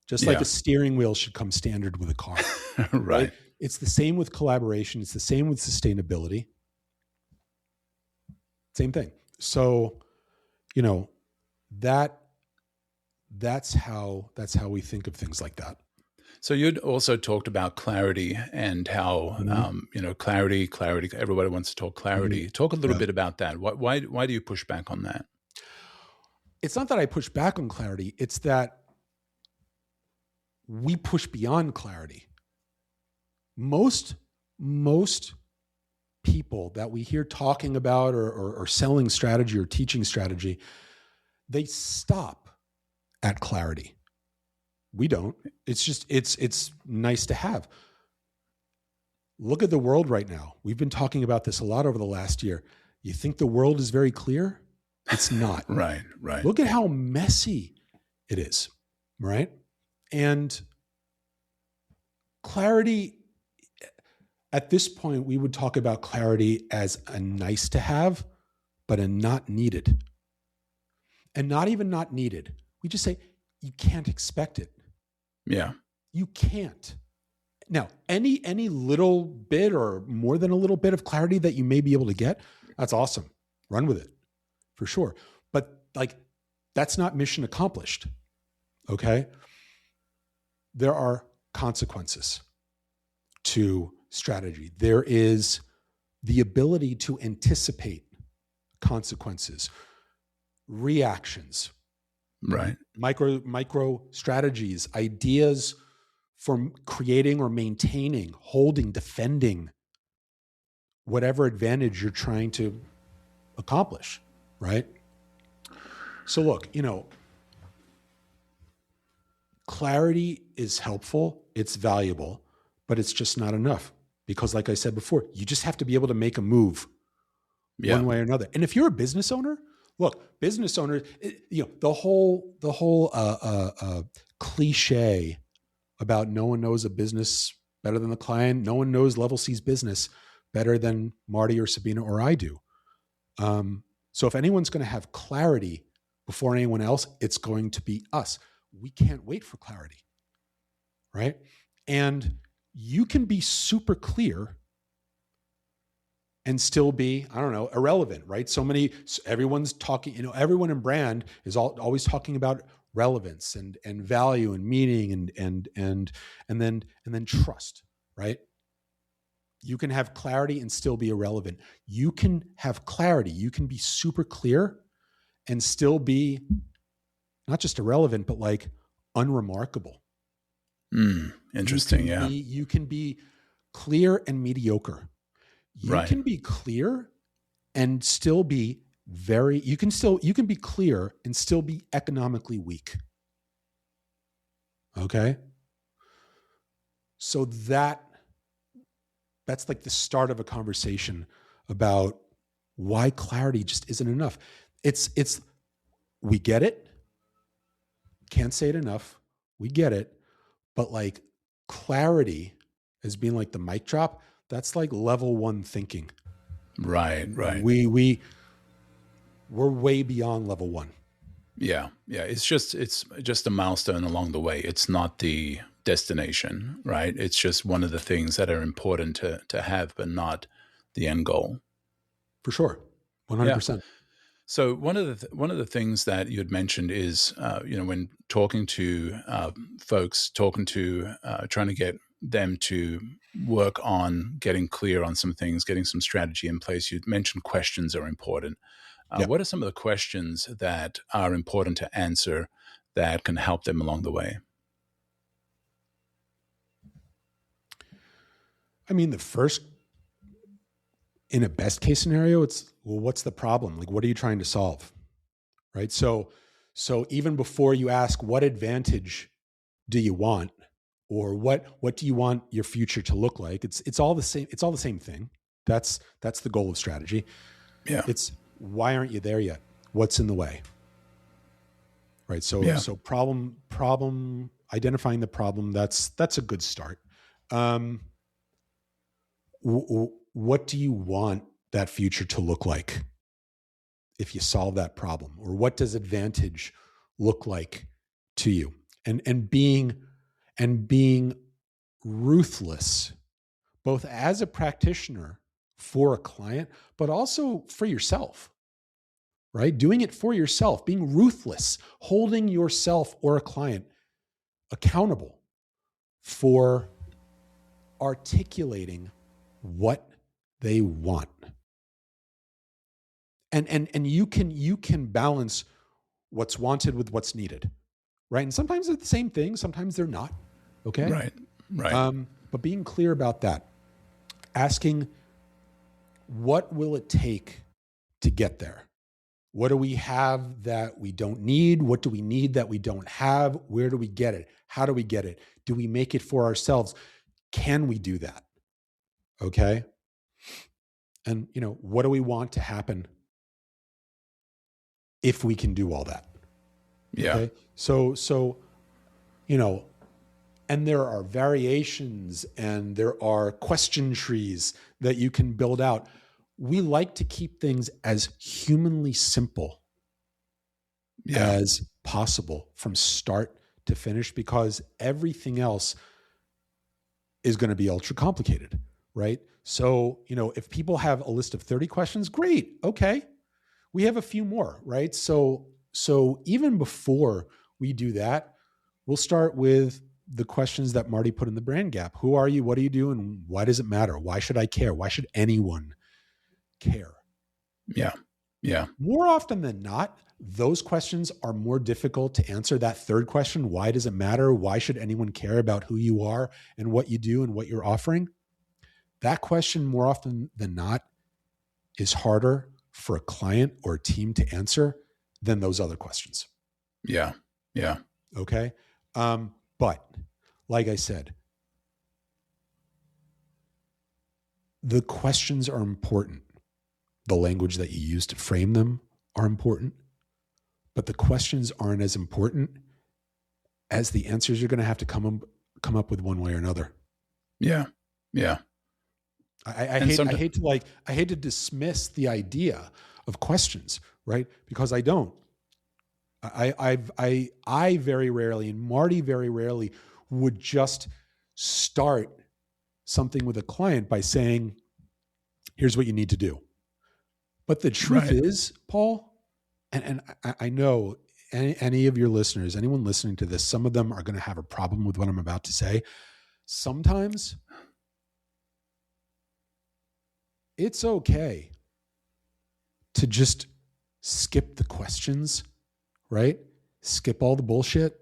just like a steering wheel should come standard with a car. Right. It's the same with collaboration. It's the same with sustainability. Same thing. So, that's how we think of things like that. So you'd also talked about clarity and how, clarity, everybody wants to talk clarity. Talk a little bit about that. Why do you push back on that? It's not that I push back on clarity. It's that we push beyond clarity. Most people that we hear talking about or selling strategy or teaching strategy, they stop at clarity. We don't. It's just, it's nice to have. Look at the world right now. We've been talking about this a lot over the last year. You think the world is very clear? It's not. Right. Look at how messy it is, right? And clarity, at this point, we would talk about clarity as a nice to have, but a not needed. And not even not needed. We just say, you can't expect it. Yeah. You can't. Now, any little bit or more than a little bit of clarity that you may be able to get, that's awesome. Run with it, for sure. But that's not mission accomplished, okay? There are consequences to strategy. There is the ability to anticipate consequences, reactions, right? Micro strategies, ideas for creating or maintaining, holding, defending whatever advantage you're trying to accomplish, right? So look, clarity is helpful, it's valuable, but it's just not enough. Because like I said before, you just have to be able to make a move one way or another. And if you're a business owner, look, business owners, the whole cliche about no one knows a business better than the client, no one knows Level C's business better than Marty or Sabina or I do. So if anyone's going to have clarity before anyone else, it's going to be us. We can't wait for clarity, right? And you can be super clear and still be, I don't know, irrelevant, right? Everyone's talking, everyone in brand is always talking about relevance and value and meaning and then trust, right? You can have clarity and still be irrelevant. You can have clarity. You can be super clear and still be not just irrelevant, but like unremarkable. Interesting. You can be clear and mediocre. You can be clear and still be you can be clear and still be economically weak. Okay. So that's like the start of a conversation about why clarity just isn't enough. We get it. Can't say it enough. We get it. But like clarity as being like the mic drop, that's like level 1 thinking. Right. We're way beyond level 1. Yeah. It's just a milestone along the way. It's not the destination, right? It's just one of the things that are important to have, but not the end goal. For sure. 100%. Yeah. So one of the things that you had mentioned is, when talking to folks, trying to get them to work on getting clear on some things, getting some strategy in place. You mentioned questions are important. What are some of the questions that are important to answer that can help them along the way? I mean, the first, in a best case scenario, it's, well, what's the problem? Like, what are you trying to solve? Right. So even before you ask, what advantage do you want? Or what do you want your future to look like? It's all the same. It's all the same thing. That's the goal of strategy. Yeah. It's why aren't you there yet? What's in the way? Right. So problem identifying the problem. That's a good start. What do you want that future to look like if you solve that problem? Or what does advantage look like to you? And being ruthless, both as a practitioner for a client, but also for yourself, right? Doing it for yourself, being ruthless, holding yourself or a client accountable for articulating what they want. And you can balance what's wanted with what's needed, right? And sometimes they're the same thing, sometimes they're not. Okay. Right. But being clear about that, asking, what will it take to get there? What do we have that we don't need? What do we need that we don't have? Where do we get it? How do we get it? Do we make it for ourselves? Can we do that? Okay. And, what do we want to happen if we can do all that? Yeah. Okay? So, and there are variations and there are question trees that you can build out. We like to keep things as humanly simple as possible from start to finish, because everything else is going to be ultra complicated, right? So, if people have a list of 30 questions, great. Okay. We have a few more, right? So even before we do that, we'll start with the questions that Marty put in the brand gap. Who are you? What do you do? And why does it matter? Why should I care? Why should anyone care? Yeah. More often than not, those questions are more difficult to answer. That third question, why does it matter? Why should anyone care about who you are and what you do and what you're offering? That question, more often than not, is harder for a client or a team to answer than those other questions. Yeah. Okay. But like I said, the questions are important. The language that you use to frame them are important, but the questions aren't as important as the answers you're going to have to come up with one way or another. Yeah. I hate to dismiss the idea of questions, right? Because I don't. I very rarely, and Marty very rarely, would just start something with a client by saying, Here's what you need to do. But the truth is, Paul, and I know any of your listeners, anyone listening to this, some of them are going to have a problem with what I'm about to say. Sometimes it's okay to just skip the questions, right? Skip all the bullshit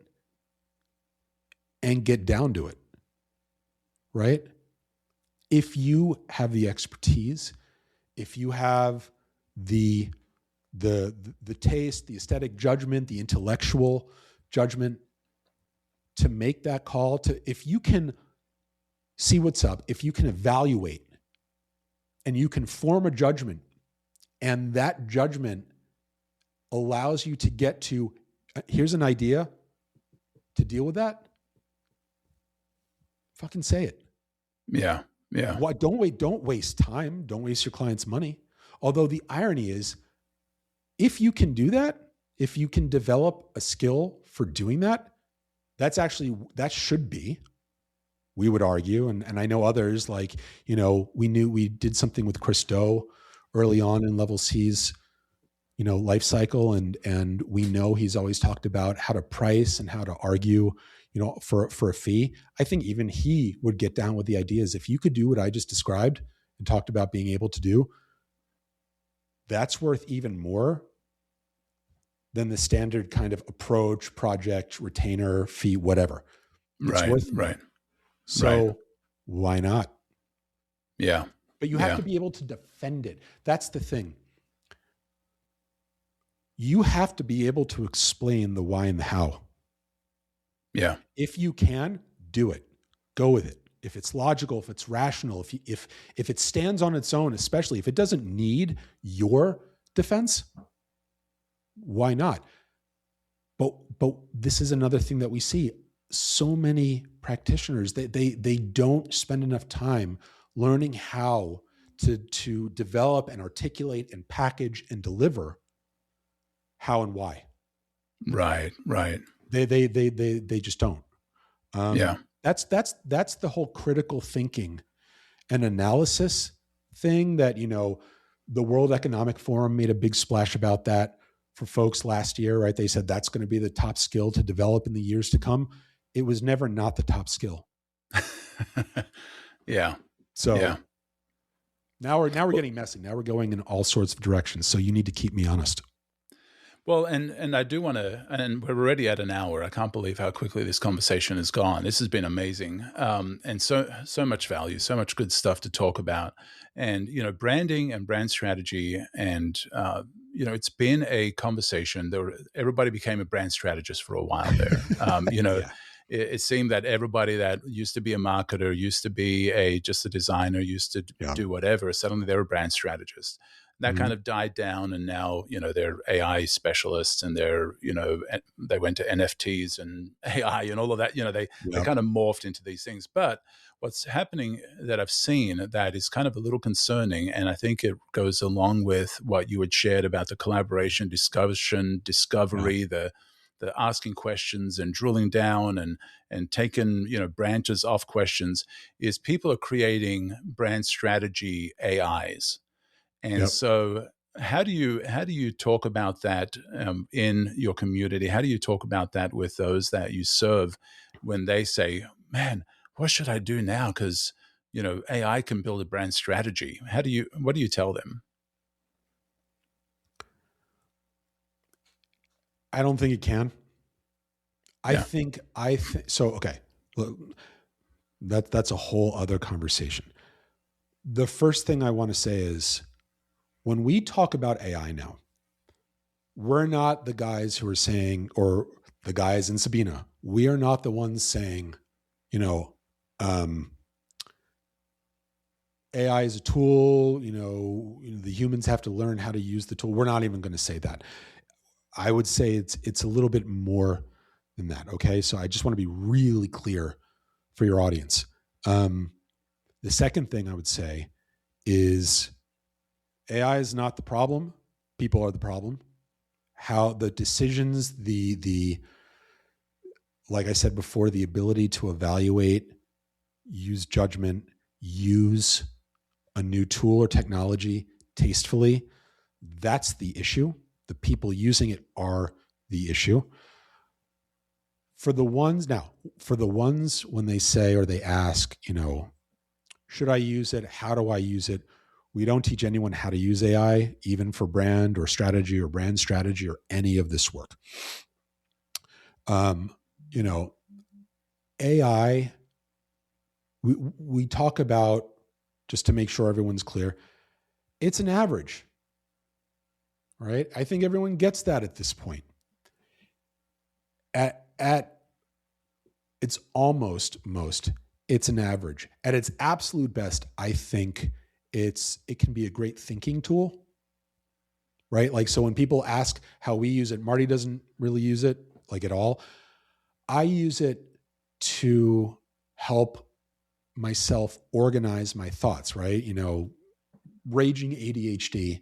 and get down to it, right? If you have the expertise, if you have the taste, the aesthetic judgment, the intellectual judgment to make that call, if you can see what's up, if you can evaluate and you can form a judgment, and that judgment allows you to get to, here's an idea to deal with that, fucking say it. Yeah. Yeah. Why, don't waste time. Don't waste your client's money. Although the irony is, if you can do that, if you can develop a skill for doing that, that should be, we would argue. And I know others, like, we did something with Chris Do early on in Level C's, life cycle. And we know he's always talked about how to price and how to argue, for a fee. I think even he would get down with the ideas. If you could do what I just described and talked about being able to do, that's worth even more than the standard kind of approach, project, retainer, fee, whatever. It's worth more. So why not? Yeah. But you have to be able to defend it. That's the thing. You have to be able to explain the why and the how. Yeah. If you can, do it. Go with it. If it's logical, if it's rational, if it stands on its own, especially if it doesn't need your defense, why not? But this is another thing that we see. So many practitioners, they don't spend enough time learning how to develop and articulate and package and deliver how and why. Right. They just don't. That's the whole critical thinking and analysis thing that, the World Economic Forum made a big splash about that for folks last year, right? They said that's going to be the top skill to develop in the years to come. It was never not the top skill. Yeah. So now we're getting messy. Now we're going in all sorts of directions. So you need to keep me honest. Well, and I do want to, and we're already at an hour. I can't believe how quickly this conversation has gone. This has been amazing, and so much value, so much good stuff to talk about. And branding and brand strategy, and it's been a conversation. Everybody became a brand strategist for a while there. It seemed that everybody that used to be a marketer, used to be just a designer, used to do whatever, suddenly they're a brand strategist. That kind of died down, and now they're AI specialists, and they went to NFTs and AI and all of that. They kind of morphed into these things. But what's happening that I've seen that is kind of a little concerning, and I think it goes along with what you had shared about the collaboration, discovery, the asking questions and drilling down and taking branches off questions, is people are creating brand strategy AIs. And so how do you talk about that in your community? How do you talk about that with those that you serve when they say, man, what should I do now? Because, AI can build a brand strategy. What do you tell them? I don't think it can. I think so. Okay. Look, that's a whole other conversation. The first thing I want to say is, when we talk about AI now, we're not the guys who are saying, or the guys in Sabina, we are not the ones saying, AI is a tool, the humans have to learn how to use the tool. We're not even going to say that. I would say it's a little bit more than that. Okay. So I just want to be really clear for your audience. The second thing I would say is, AI is not the problem. People are the problem. How the decisions, like I said before, the ability to evaluate, use judgment, use a new tool or technology tastefully, that's the issue. The people using it are the issue. For the ones when they say or they ask, should I use it? How do I use it? We don't teach anyone how to use AI, even for brand or strategy or brand strategy or any of this work. AI, we talk about, just to make sure everyone's clear, it's an average, right? I think everyone gets that at this point. At its it's an average. At its absolute best, I think it can be a great thinking tool, right? Like, so when people ask how we use it, Marty doesn't really use it like at all. I use it to help myself organize my thoughts, right? Raging ADHD.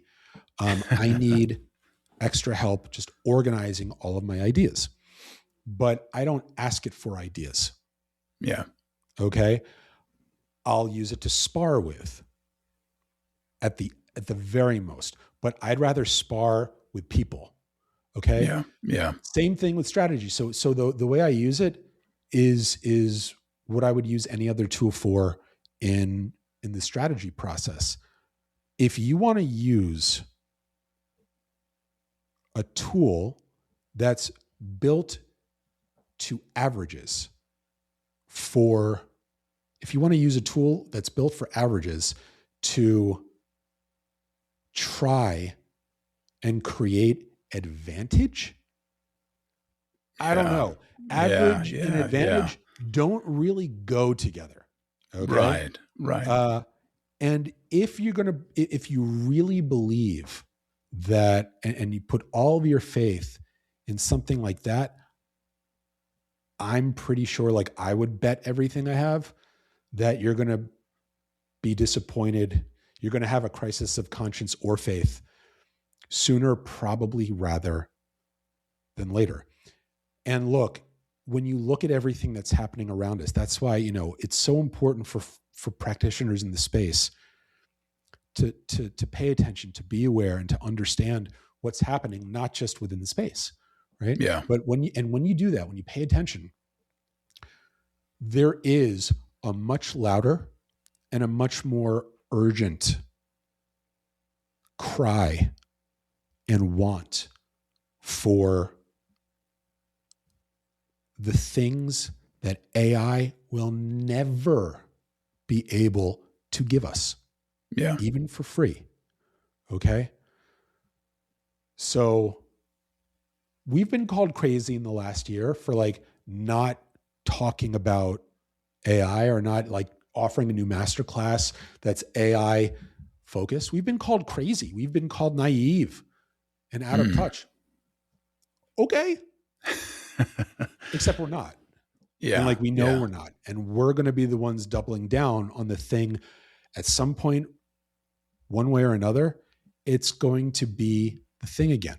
I need extra help just organizing all of my ideas, but I don't ask it for ideas. Yeah. Okay. I'll use it to spar with at the very most, but I'd rather spar with people. Okay. Yeah. Yeah. Same thing with strategy. So the way I use it is what I would use any other tool for in the strategy process. If you want to use a tool that's built to averages if you want to use a tool that's built for averages to try and create advantage, I don't know. Average and advantage don't really go together. Okay. Right. And if you really believe that, and you put all of your faith in something like that, I'm pretty sure, like, I would bet everything I have that you're going to be disappointed. You're going to have a crisis of conscience or faith sooner, probably, rather than later. And look, when you look at everything that's happening around us, that's why, it's so important for practitioners in the space to pay attention, to be aware, and to understand what's happening, not just within the space, right? Yeah. But when you do that, when you pay attention, there is a much louder and a much more urgent cry and want for the things that AI will never be able to give us. Yeah. Even for free. Okay. So we've been called crazy in the last year for not talking about AI or not offering a new masterclass that's AI focused. We've been called crazy. We've been called naive and out of touch. Okay. Except we're not. Yeah. And we know we're not. And we're going to be the ones doubling down on the thing at some point, one way or another. It's going to be the thing again.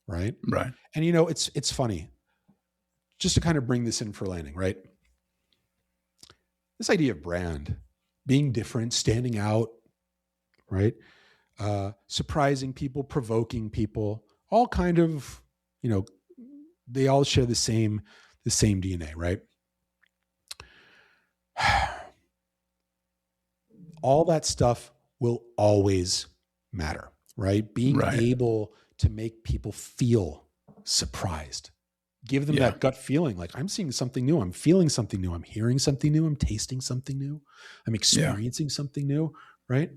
Right. Right. And it's funny, just to kind of bring this in for landing, right? This idea of brand, being different, standing out, right? Surprising people, provoking people, all kind of, they all share the same DNA, right? All that stuff will always matter, right? Being able to make people feel surprised, give them that gut feeling, like I'm seeing something new, I'm feeling something new, I'm hearing something new, I'm tasting something new, I'm experiencing something new, right?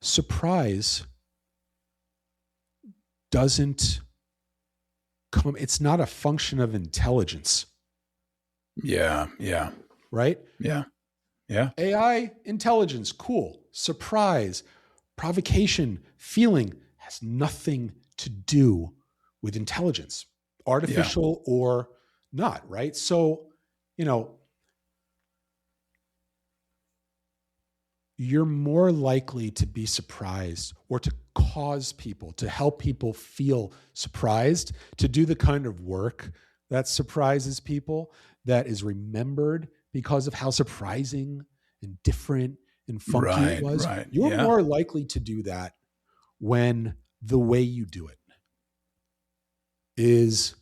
Surprise doesn't come, it's not a function of intelligence. Yeah. Right? Yeah. AI, intelligence, cool. Surprise, provocation, feeling has nothing to do with intelligence, artificial or not, right? So, you're more likely to be surprised or to cause people, to help people feel surprised, to do the kind of work that surprises people, that is remembered because of how surprising and different and funky it Right, was, right. you're Yeah, more likely to do that when the way you do it is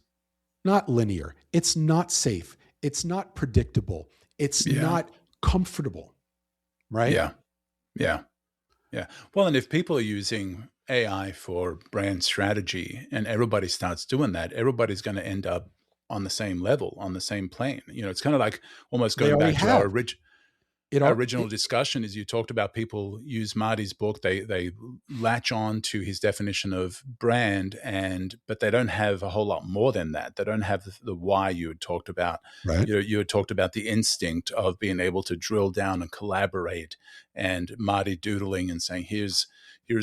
not linear. It's not safe. It's not predictable. It's yeah, not comfortable, right? yeah, yeah. Yeah. Well, and if people are using AI for brand strategy and everybody starts doing that, everybody's going to end up on the same level, on the same plane. It's kind of like almost They going already back to our have. original discussion is you talked about people use Marty's book. They latch on to his definition of brand, but they don't have a whole lot more than that. They don't have the why you had talked about. Right. You had talked about the instinct of being able to drill down and collaborate, and Marty doodling and saying, here's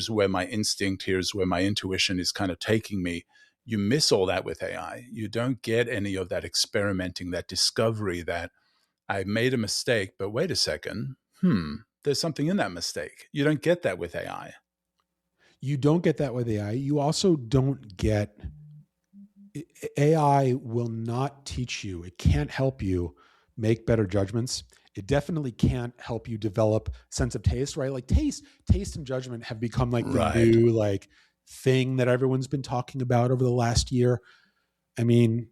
where my instinct, here's where my intuition is kind of taking me. You miss all that with AI. You don't get any of that experimenting, that discovery, that I made a mistake, but wait a second. There's something in that mistake. You don't get that with AI. You don't get that with AI. You also don't get, AI will not teach you. It can't help you make better judgments. It definitely can't help you develop sense of taste, right? Like taste and judgment have become like the Right. new like thing that everyone's been talking about over the last year. I mean,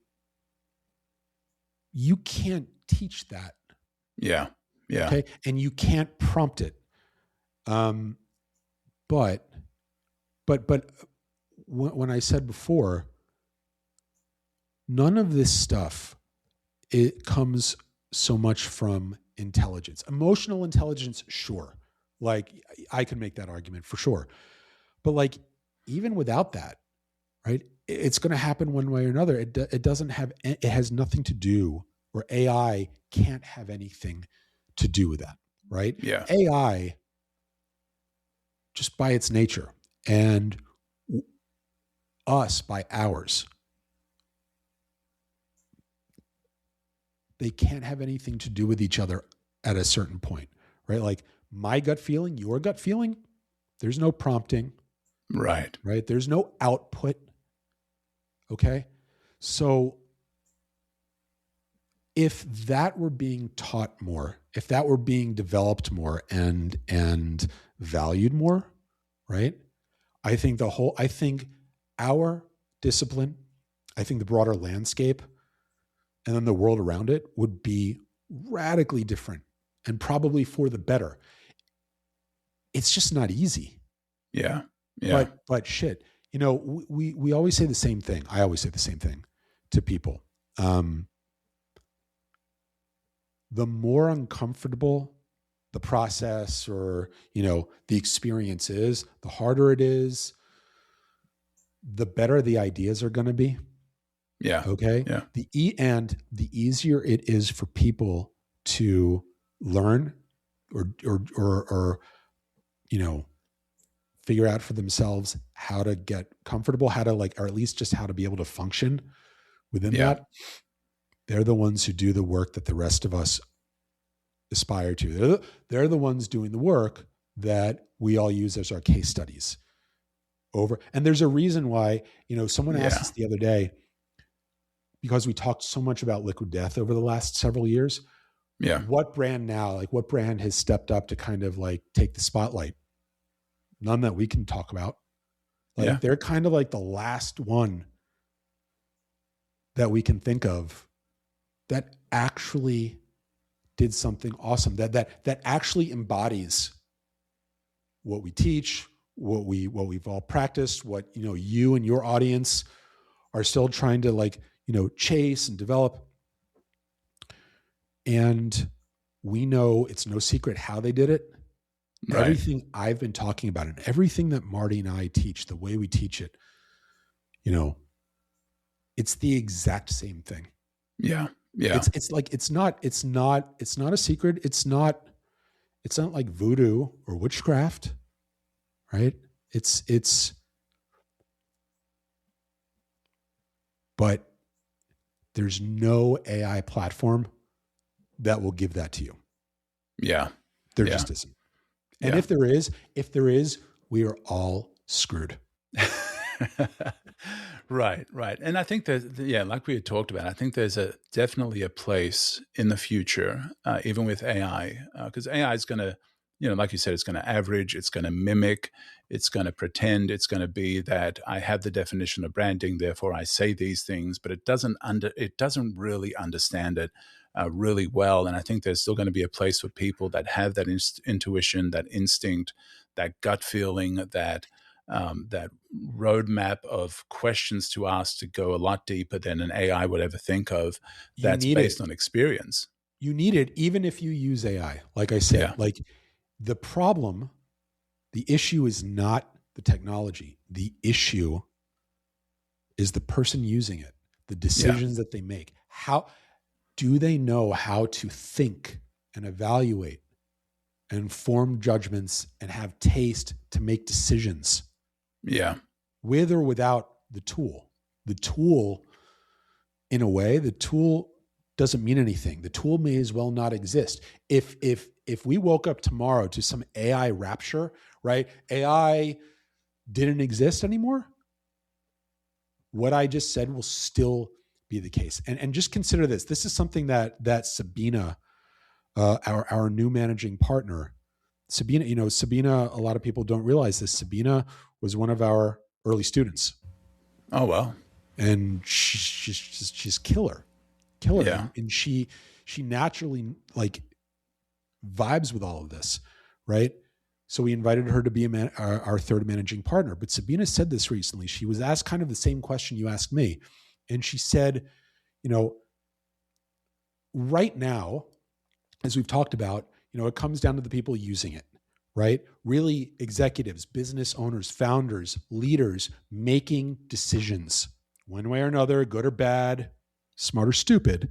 you can't teach that. Yeah. Yeah. Okay. And you can't prompt it. But when I said before, none of this stuff, it comes so much from intelligence. Emotional intelligence, sure. Like I can make that argument for sure. But like even without that, right? It's going to happen one way or another. It doesn't have, it has nothing to do, or AI can't have anything to do with that, right? Yeah. AI, just by its nature, and us by ours, they can't have anything to do with each other at a certain point, right? Like my gut feeling, your gut feeling, there's no prompting, Right. right? There's no output. Okay. So if that were being taught more, if that were being developed more and valued more, right? I think our discipline, I think the broader landscape and then the world around it would be radically different and probably for the better. It's just not easy. Yeah. Yeah. But shit, we always say the same thing. I always say the same thing to people. The more uncomfortable the process or, the experience is, the harder it is, the better the ideas are going to be. Yeah. Okay. Yeah. The easier it is for people to learn or figure out for themselves how to get comfortable, how to or at least just how to be able to function within that. They're the ones who do the work that the rest of us aspire to. They're the ones doing the work that we all use as our case studies over. And there's a reason why, someone asked us the other day, because we talked so much about liquid death over the last several years. Yeah. What brand now, what brand has stepped up to kind of take the spotlight? None that we can talk about. They're kind of like the last one that we can think of that actually did something awesome, that actually embodies what we teach, what we've all practiced, what you and your audience are still trying to chase and develop. And we know it's no secret how they did it. Right. Everything I've been talking about and everything that Marty and I teach, the way we teach it, it's the exact same thing. Yeah. Yeah. It's not a secret. It's not like voodoo or witchcraft, right? But there's no AI platform that will give that to you. Yeah. There just isn't. And if there is, we are all screwed. Right, right. And I think that, yeah, like we had talked about, I think there's definitely a place in the future, even with AI, because AI is going to, like you said, it's going to average, it's going to mimic, it's going to pretend, it's going to be that I have the definition of branding, therefore I say these things, but it doesn't really understand it really well. And I think there's still going to be a place for people that have that intuition, that instinct, that gut feeling, that roadmap of questions to ask to go a lot deeper than an AI would ever think of. You That's need it. based on experience. You need it even if you use AI. Like I said, Yeah. like the problem, the issue is not the technology. The issue is the person using it, the decisions that they make. How do they know how to think and evaluate and form judgments and have taste to make decisions? Yeah. With or without the tool. The tool, in a way, the tool doesn't mean anything. The tool may as well not exist. If we woke up tomorrow to some AI rapture, right? AI didn't exist anymore, what I just said will still be the case. And just consider this. This is something that Sabina, our new managing partner, Sabina, a lot of people don't realize this. Sabina was one of our early students. Oh, wow. And she's killer. Yeah. And she naturally like vibes with all of this, right? So we invited her to be our third managing partner. But Sabina said this recently. She was asked kind of the same question you asked me. And she said, right now, as we've talked about, it comes down to the people using it, right? Really executives, business owners, founders, leaders making decisions one way or another, good or bad, smart or stupid,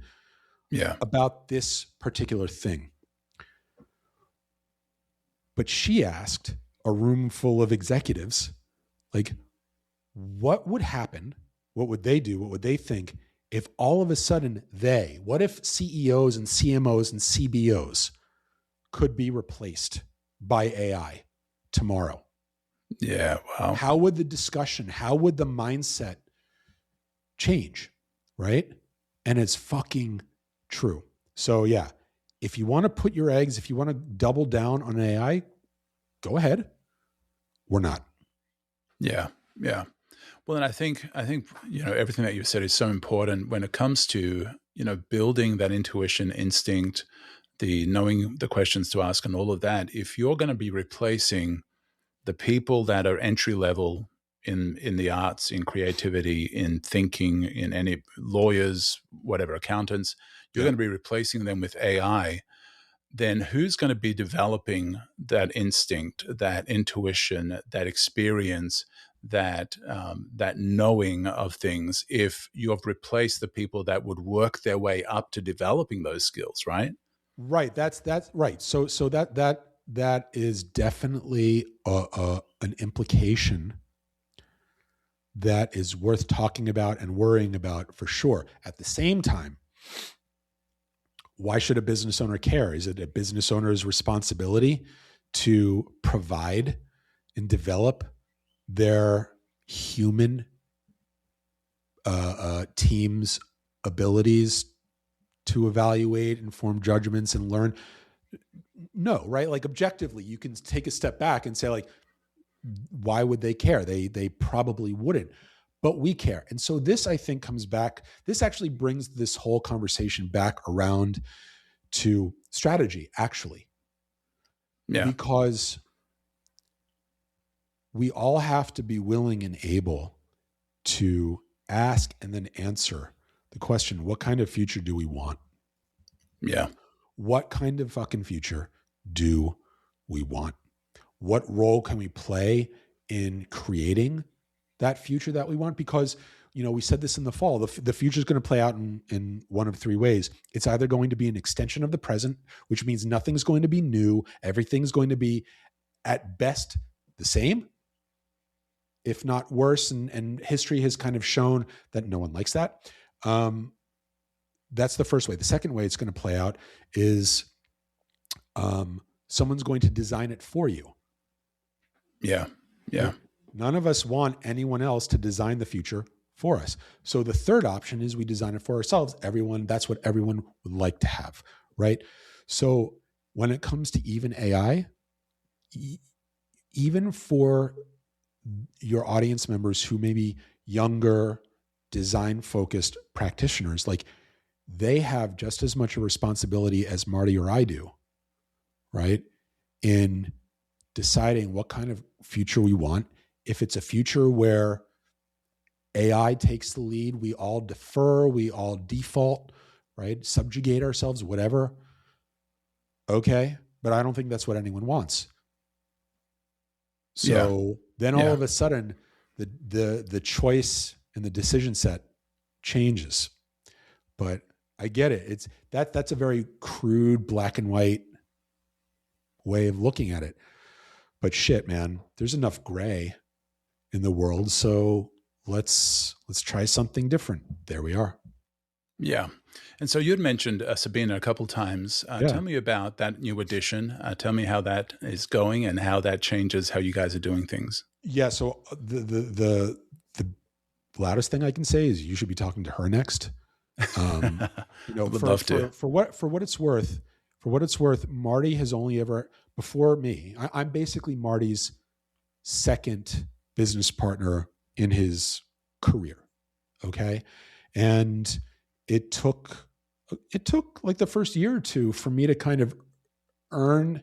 about this particular thing. But she asked a room full of executives, like, what would happen? What would they do? What would they think if all of a sudden what if CEOs and CMOs and CBOs could be replaced by AI tomorrow? Yeah. Wow. How would the discussion, how would the mindset change? Right? And it's fucking true. So yeah, if you want to put your eggs, if you want to double down on AI, go ahead. We're not. Yeah. Yeah. Well, and I think everything that you said is so important when it comes to building that intuition, instinct, the knowing the questions to ask, and all of that. If you're going to be replacing the people that are entry level in the arts, in creativity, in thinking, in any lawyers, whatever, accountants, you're going to be replacing them with AI. Then who's going to be developing that instinct, that intuition, that experience, that knowing of things if you have replaced the people that would work their way up to developing those skills, right? Right. That's right. So that is definitely an implication that is worth talking about and worrying about for sure. At the same time, why should a business owner care? Is it a business owner's responsibility to provide and develop their human team's abilities to evaluate and form judgments and learn? No, right? Like objectively, you can take a step back and say, like, why would they care? They probably wouldn't, but we care. And so this, I think, comes back. This actually brings this whole conversation back around to strategy, actually. Yeah. Because we all have to be willing and able to ask and then answer the question, what kind of future do we want? Yeah. What kind of fucking future do we want? What role can we play in creating that future that we want? Because, we said this in the fall, the future is going to play out in one of three ways. It's either going to be an extension of the present, which means nothing's going to be new. Everything's going to be at best the same, if not worse. And history has kind of shown that no one likes that. That's the first way. The second way it's going to play out is someone's going to design it for you. Yeah. Yeah. None of us want anyone else to design the future for us. So the third option is we design it for ourselves. That's what everyone would like to have, right? So when it comes to even AI, even for your audience members who may be younger, design-focused practitioners, like they have just as much a responsibility as Marty or I do, right? In deciding what kind of future we want. If it's a future where AI takes the lead, we all defer, we all default, right? Subjugate ourselves, whatever. Okay. But I don't think that's what anyone wants. So then all of a sudden the choice and the decision set changes. But I get it. That's a very crude black and white way of looking at it. But shit, man, there's enough gray in the world. So let's try something different. There we are. Yeah. And so you had mentioned Sabina a couple times. Tell me about that new edition. Tell me how that is going and how that changes how you guys are doing things. Yeah. So the loudest thing I can say is you should be talking to her next. Would love to. For what it's worth, Marty has only ever, before me, I'm basically Marty's second business partner in his career. Okay. And it took like the first year or two for me to kind of earn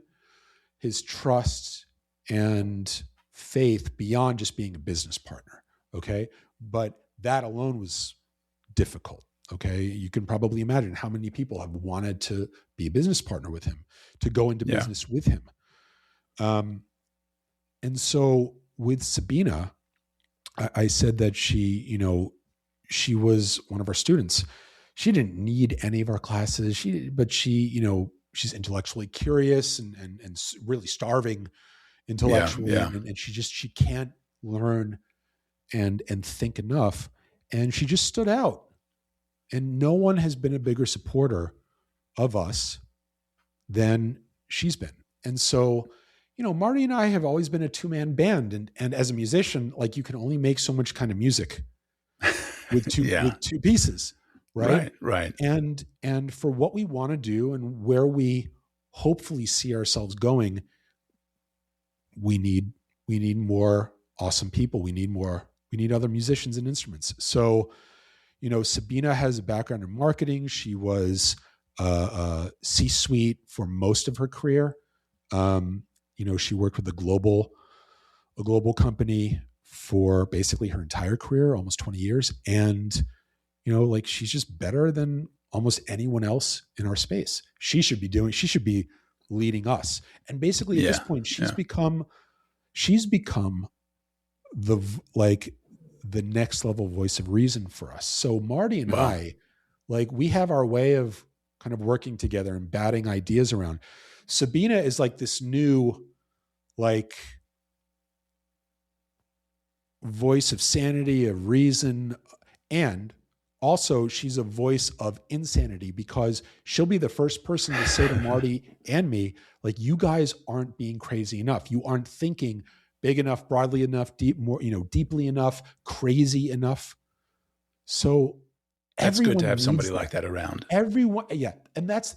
his trust and faith beyond just being a business partner. Okay. But that alone was difficult. Okay. You can probably imagine how many people have wanted to be a business partner with him, to go into business with him. And so with Sabina, I said that she was one of our students. She didn't need any of our classes. But she's intellectually curious and really starving intellectually. And she can't learn and think enough. And she just stood out. And no one has been a bigger supporter of us than she's been. And so, Marty and I have always been a two-man band. And as a musician, like you can only make so much kind of music with two pieces. Right. And for what we want to do and where we hopefully see ourselves going, we need more awesome people. We need other musicians and instruments. So, Sabina has a background in marketing. She was C-suite for most of her career. She worked with a global company for basically her entire career, almost 20 years. And, she's just better than almost anyone else in our space. She should be leading us. And basically at this point, she's become the next level voice of reason for us. So Marty and I, we have our way of kind of working together and batting ideas around. Sabina is like this new, voice of sanity, of reason. And also she's a voice of insanity, because she'll be the first person to say to Marty and me, you guys aren't being crazy enough. You aren't thinking big enough, broadly enough, deeply enough, crazy enough. So that's good to have somebody like that around. Everyone. Yeah. And that's,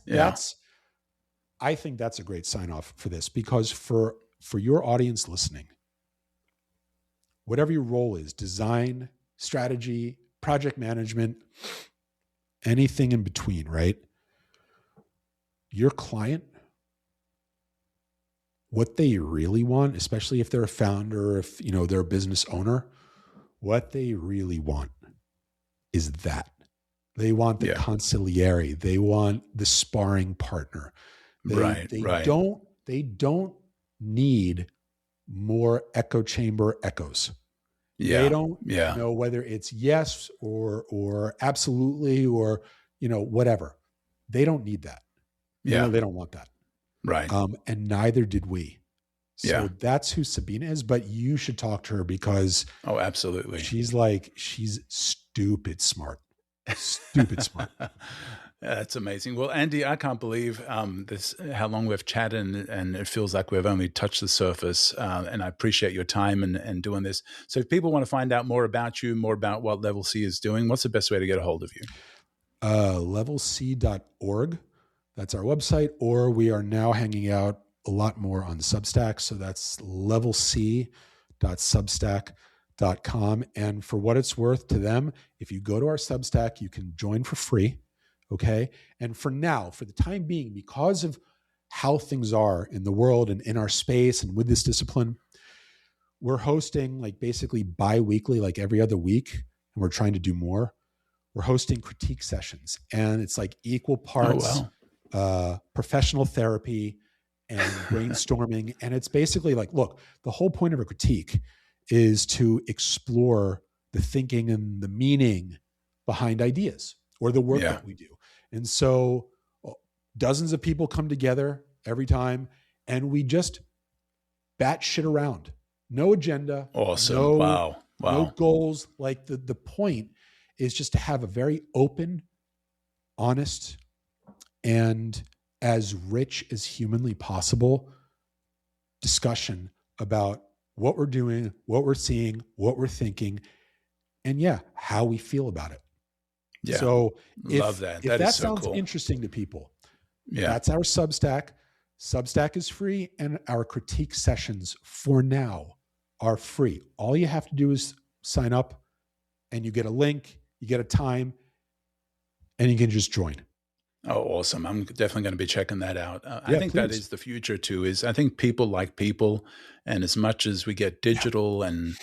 I think that's a great sign off for this, because for your audience listening, whatever your role is, design, strategy, project management, anything in between, right? Your client, what they really want, especially if they're a founder, if they're a business owner, what they really want is that. They want the consigliere. They want the sparring partner. They don't need more echo chamber echoes. They don't know whether it's yes or absolutely or whatever. They don't need that. They don't want that. Right. And neither did we. So that's who Sabina is, but you should talk to her, because absolutely. She's stupid smart. Stupid smart. That's amazing. Well, Andy, I can't believe this how long we've chatted, and it feels like we've only touched the surface. And I appreciate your time and doing this. So, if people want to find out more about you, more about what Level C is doing, what's the best way to get a hold of you? levelc.org. That's our website, or we are now hanging out a lot more on Substack. So that's levelc.substack.com. And for what it's worth to them, if you go to our Substack, you can join for free. Okay. And for now, for the time being, because of how things are in the world and in our space and with this discipline, we're hosting like basically bi-weekly, like every other week, and we're trying to do more. We're hosting critique sessions, and it's like equal parts professional therapy and brainstorming. And it's basically like, look, the whole point of a critique is to explore the thinking and the meaning behind ideas or the work that we do. And so dozens of people come together every time, and we just bat shit around. No agenda. Awesome. Wow. No goals. Like the point is just to have a very open, honest, and as rich as humanly possible discussion about what we're doing, what we're seeing, what we're thinking, and how we feel about it. Yeah. So love that. If that so sounds cool. interesting to people, that's our Substack. Substack is free, and our critique sessions for now are free. All you have to do is sign up, and you get a link, you get a time, and you can just join. Oh, awesome. I'm definitely going to be checking that out. I think please. that is the future too, is I think people like people. And as much as we get digital and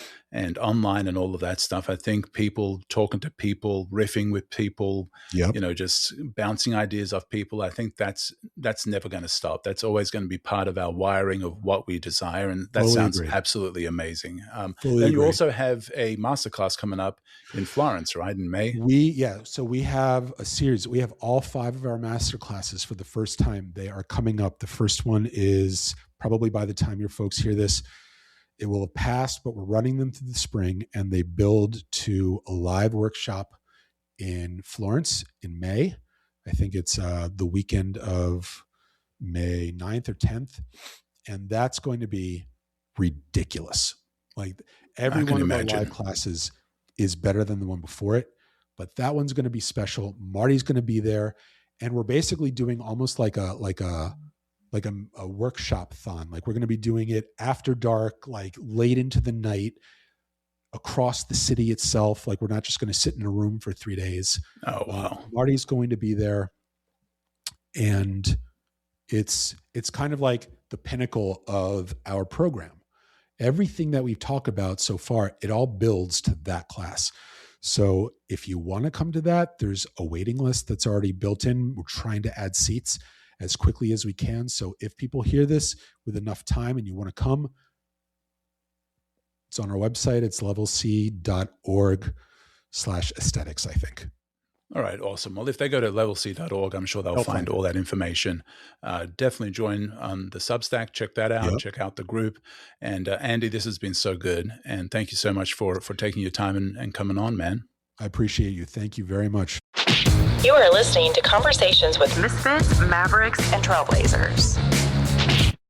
online and all of that stuff, I think people talking to people, riffing with people, just bouncing ideas off people, I think that's never going to stop. That's always going to be part of our wiring of what we desire. And that sounds absolutely amazing. Then you also have a masterclass coming up in Florence, right, in May? So we have a series. We have all 5 of our master classes for the first time. They are coming up. The first one is probably by the time your folks hear this, it will have passed, but we're running them through the spring, and they build to a live workshop in Florence in May. I think it's the weekend of May 9th or 10th. And that's going to be ridiculous. Like every one of our live classes is better than the one before it, but that one's going to be special. Marty's going to be there. And we're basically doing almost like a workshop-thon. Like we're going to be doing it after dark, like late into the night, across the city itself. Like we're not just going to sit in a room for 3 days. Oh, wow. Marty's going to be there. And it's kind of like the pinnacle of our program. Everything that we've talked about so far, it all builds to that class. So if you want to come to that, there's a waiting list that's already built in. We're trying to add seats as quickly as we can. So if people hear this with enough time and you want to come, it's on our website. It's levelc.org/aesthetics, I think. All right, awesome. Well, if they go to levelc.org, I'm sure they'll find all that information. Definitely join the Substack. Check that out. Yep. Check out the group. And Andy, this has been so good. And thank you so much for taking your time and coming on, man. I appreciate you. Thank you very much. You are listening to Conversations with Misfits, Mavericks, and Trailblazers.